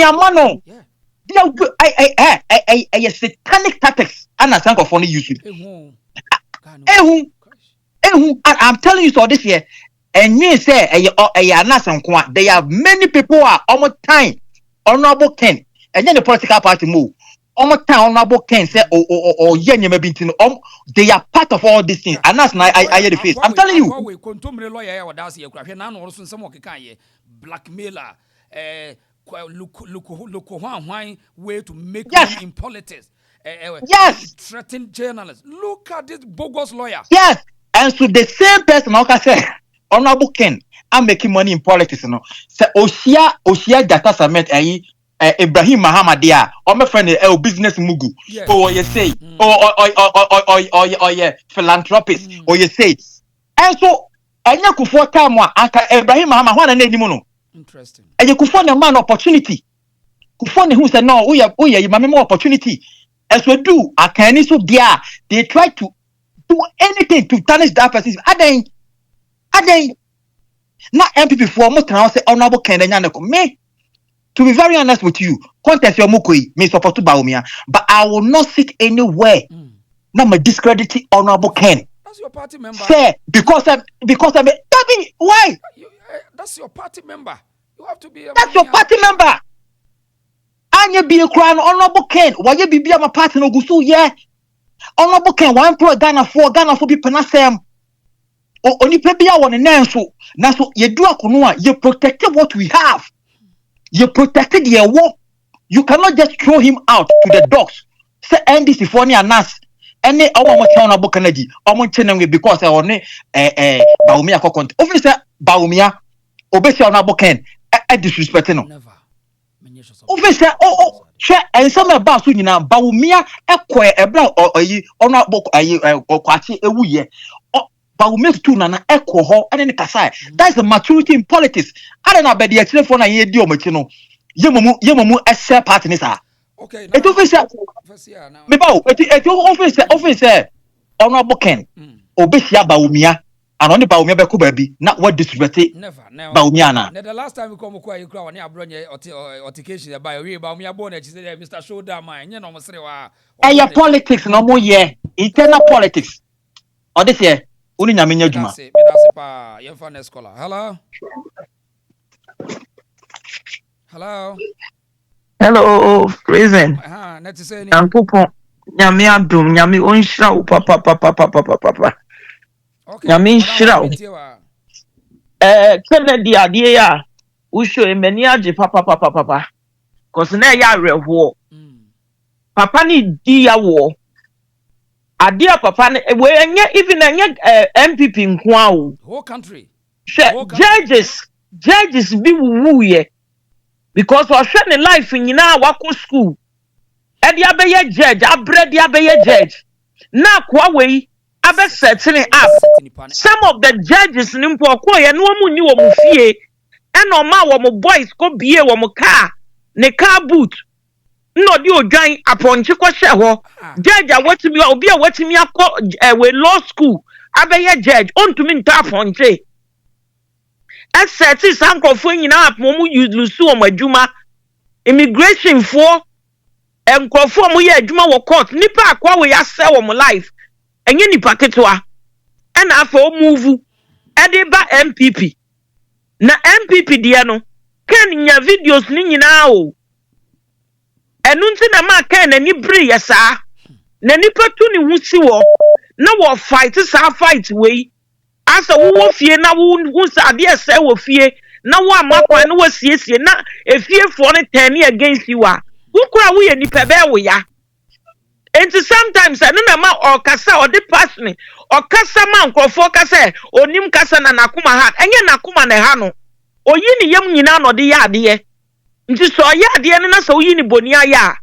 your man. Yeah. I satanic tactics and as uncle funny use it. I'm telling you so this year. And you say there are many people who are almost time honorable Ken and then the political party move. Almost time honorable Ken say they are part of all these things. And that's I hear the face. I'm telling you. Blackmailer, way to make money in politics. Yes. Threaten journalists. Look at this bogus lawyer. Yes. And so the same person, like I said, honorable Ken, I'm making money in politics. You know, so Oshia data summit, Ibrahim Mahamadia, or my friend, business mugu, or you say, or philanthropist, or you say, and so I know for time one, Ibrahim Mahama, one and any mono. Interesting. And you could find a man opportunity. Could find who said no, you have more opportunity. As we do, I can so there. They try to do anything to tarnish that person. I think not MPP for most now say honorable Kenya. Me, to be very honest with you, contest your mukui me support to Baumia, but I will not sit anywhere. Now me discredit honorable Ken. That's your party member. Say because I'm why? That's your party member. You have to be. That's your party member. Anya be a crown honorable Ken. Why you be my party no gusu yeah? Honorable Ken one pro Ghana for be penasem. Only baby I want to now so you do a you protected what we have. You protected your work. You cannot just throw him out to the dogs. Say NDC for any anas. Any our honorable Kennedy. Because I want Baumia Kokont. Officer Baumia obey honorable Ken. Disrespecting. Never. Officer and some about soon now Baumia a black or honorable or quachi a year. Baumia to Nana echo ho and then Kasai. That's the maturity in politics. I don't know about the telephone I hear deal Machino. Yemomu SL partners are. Okay, it officer me bow it officer honorable Ken Obesia Baumia. And only Baumia Beku baby, not what disrespect. Never. Baumiana. The last time we come to you crowd, I brought you occasion by way Baumia Bonnet, Mr. Showdown, you know, say, politics no more, yeah, internal politics. Or this year, only Naminya Juma. Hello, prison. Yankupon, Yami Adum, Yami Unshaw, papa. Yami Shrow. Kennedy idea. We show him many papa. Cause now ya war. Papa ni dia war. Adia papa we even MPP in whole country. Judges be woo ye. Because we share the life in na wako school. E dia be ye judge, abre dia be ye judge. Na kwa we abe setting up. Some of the judges nimpo kwa ye no mu ni wo mu fie. E no ma wo mu boys ko bie wo mu car. Ne car boot. No di odwan aponche ko hye ho. Judge awatimi obi awatimi akọ we law school. Abe ye judge ontumi nta aponche. Except sankofo nyina apom yusu o madwuma. Immigration for enkofo mo ye adwuma wo court nipa akwa we ya sell wo life. Enye nipa ketwa. And after move Ediba MPP. Na MPP dia no ken nya videos ni nyina o. Enu nti na ma ken na ni bre yesa. Na nipa tu ni husi wo. Na wo fight we. Asa wo fie na wo sa ade ese wo fie. Na wo amakwa na wo siesie na efie fo ne turn against you a. Wo kura wo ye nipa be wo ya. And sometimes I don't know or kasa or the passion or kasa man crofo kasa onim kasa na nakuma hat enye nakuma na ha no oyini yam nyina no de ya de nti so ya de no na so oyini boni aya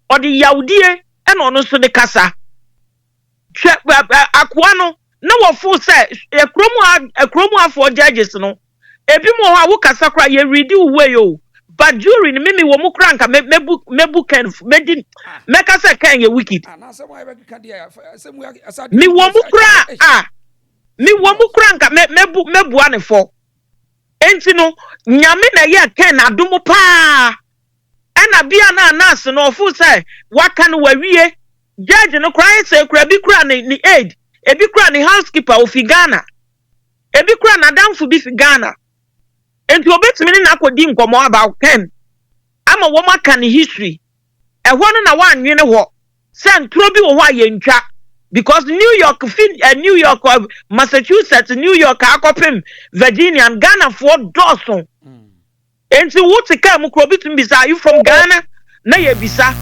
o de yaudie e no no so de kasa akwa no na wo fu say ekromu afo judges no ebi mo ha wo kasa kra ye ready we yo but jury ni mimi wo mu kranka mebu ken medin meka say ken ye wicked mi wo mu kra mi wo mu kranka mebu ane for enti no nyame na ye ken adomo pa ana bia na nurse no fu say waka no wawie judge no cry say kura bi kura ni aid ebi kura ni housekeeper ofi Ghana ebi kura na damfo bi fi Ghana enti obetimi na akodi nkomo about ken ama wo maka ni history ehwo no na wanwene ho sentro bi wo ho ayentwa because New York Massachusetts New York akopem Virginia and Ghana for Dawson enti wo tika mu kro bitum bisa are you from Ghana na ye bisa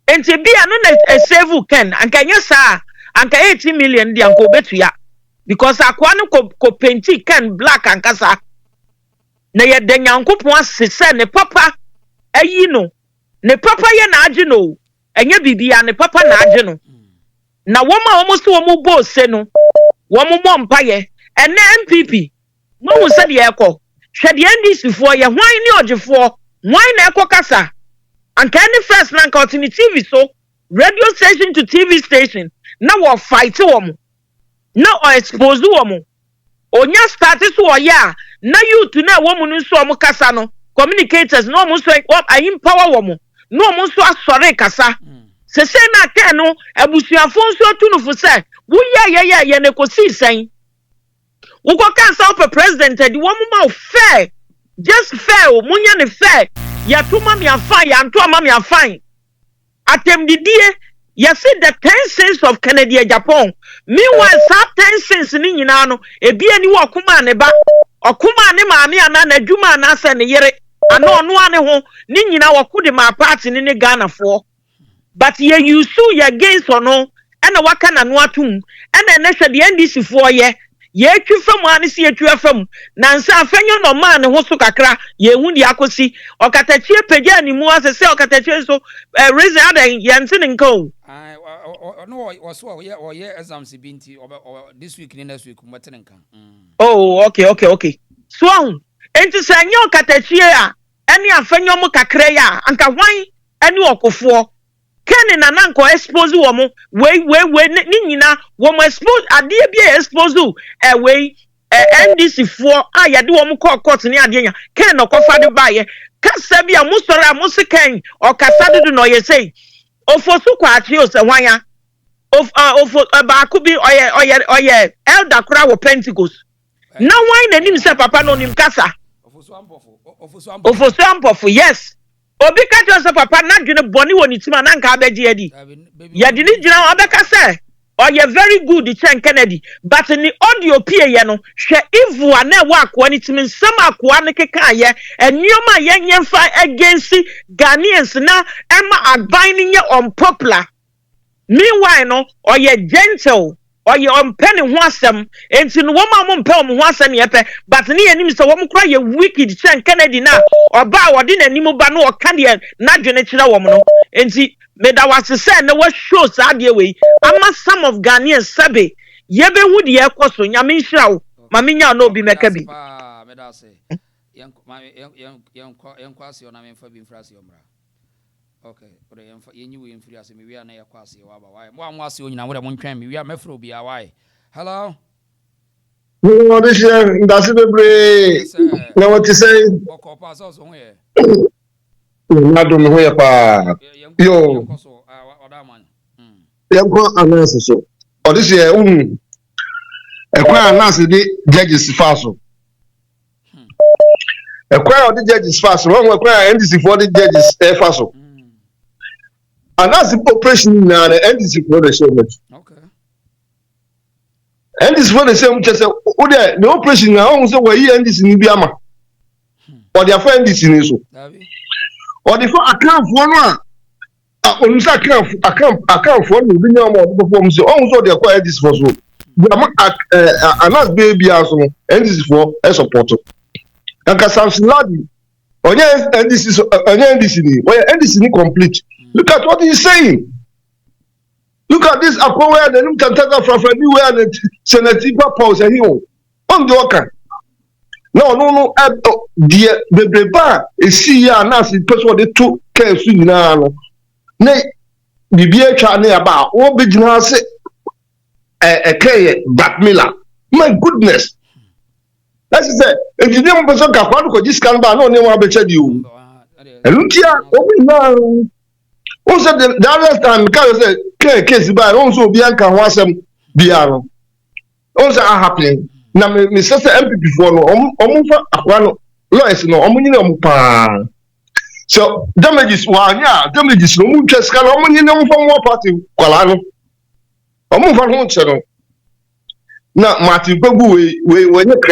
enti bia no na save ken anka nya sa anka 80 million dia anka obetua because akwa no ko penti ken black ankasa na ye danyankopon asese ne papa ayi no ne papa ye na age no enye bibia ne papa na age no na woma omo so omo bo se no womo mo mpaye ene MPP mo hu se de ekọ hwe de NDC fo ye hwan ni ogefo hwan na ekọ kasa anka ni first na anka otini TV so radio station to TV station na wo fight womo na o expose womo onya start so o ya na youth na womo no so omo kasa no communicators no omo so I empower womo no omo so asore kasa se se na ke no abusuafo so tunufu se wo ye ne kosi sen wo ko kansa of president di womo ma fair just fair o munya ne fair ya tuma mi afan ya nto ama mi afan atemdidie ya see the 10 cents of Canada Japan meanwhile sa 10 cents ni nyina no ebi ani wo kuma ne ba okuma ne maami ana na dwuma na ase ne yere ana ono ane ho ni nyina wo kudi ma party ni ne Ghana fo but ye you sue ye against ono ena waka na no atum ena ne hwe de NDC fo ye twefam ani se ye twefam na nsa afenyo no ma ne ho so kakra ye hu di akosi okatachie pagya ni mu asese okatachie so reason adan ye nti ne nko no was or ye exams binti this week next week mate nka oh okay so enti sanyo okatachie a eni afenyo mu kakra ya anka hwan eni okofo ken na nanko expose wo mo we ni nyina wo mo expose ade bia expose we NDC for ayade wo mo court ni ade nya ken no kofa de baye kasa bia mo sori amusi ken o kasa de no ye say ofosu kwa achi o se hwan of ba ku bi oye elder kura wo Pentecost na hwan na nim se papa no nim kasa ofosu ampofu yes obi ka jo papa na dwene boni woni tima na nka abeji edi ya di ni gina obeka say oye very good chen Kennedy but ni audio pie ye no hwe ivu ana wa akwa ni timi nsam akwa ne keka ye enioma ye nyemfa against Ghanaians na ema agban ni ye unpopular meanwhile no oye gentle oye ompeni ho asem enti no woma mo mpe mo ho asem ye pe but ni enim se wom kra ye wicked chen Kennedy na oba wode nanim ba no oka de na dwene kira wom no enti me da was say na wa show sa de we ama some of Ghanaians sabe ye be hu de ekoso nyame nhira wo ma menya no obi meka bi me da say yen kwase ona me fa bi mfrase omra okay ore yen nyi we mfiri ase me wi na ye kwase wa ba why mo anwase onyina wo de mo ntwan me wi mefro bi a why hello no this year ndase bebre na what you say okọ pa so so ho ye na do me ho ye pa yo odaman yanko anase so o this year ekwa anase di judges faso ekwa o di judges faso won ekwa NDC for the judges faso and that's the operation na the NDC for the show okay NDC for the same just o the operation na on say we NDC ni bi ama or their friend NDC ni so or the for account for no on say account for no bi nyama o perform say on so the kwa NDC for so anas baby aso NDC for support and Samson Ladi onye NDC ni NDC ni complete. Look at what he's saying. Look at this upon where the new can take from anywhere and Senator Paul say he on the worker. no dear bebreba esi ya na si person de to care su nyina no na bibia twa ne aba wo begina se blackmailer. My goodness. That's it. If you didn't person ka kwado ko discan ba no ne wa be chedi o. Enutia obi na o said the other time ka case ba o so obi anka ho asem bia no. O say happening. Na me say MPP for no omufa akwa no lawyers no omunyine omupa. So damages no mu twa no omunyine omufa mo party kwala no. Omufa ho nche no. Na Martin Babu we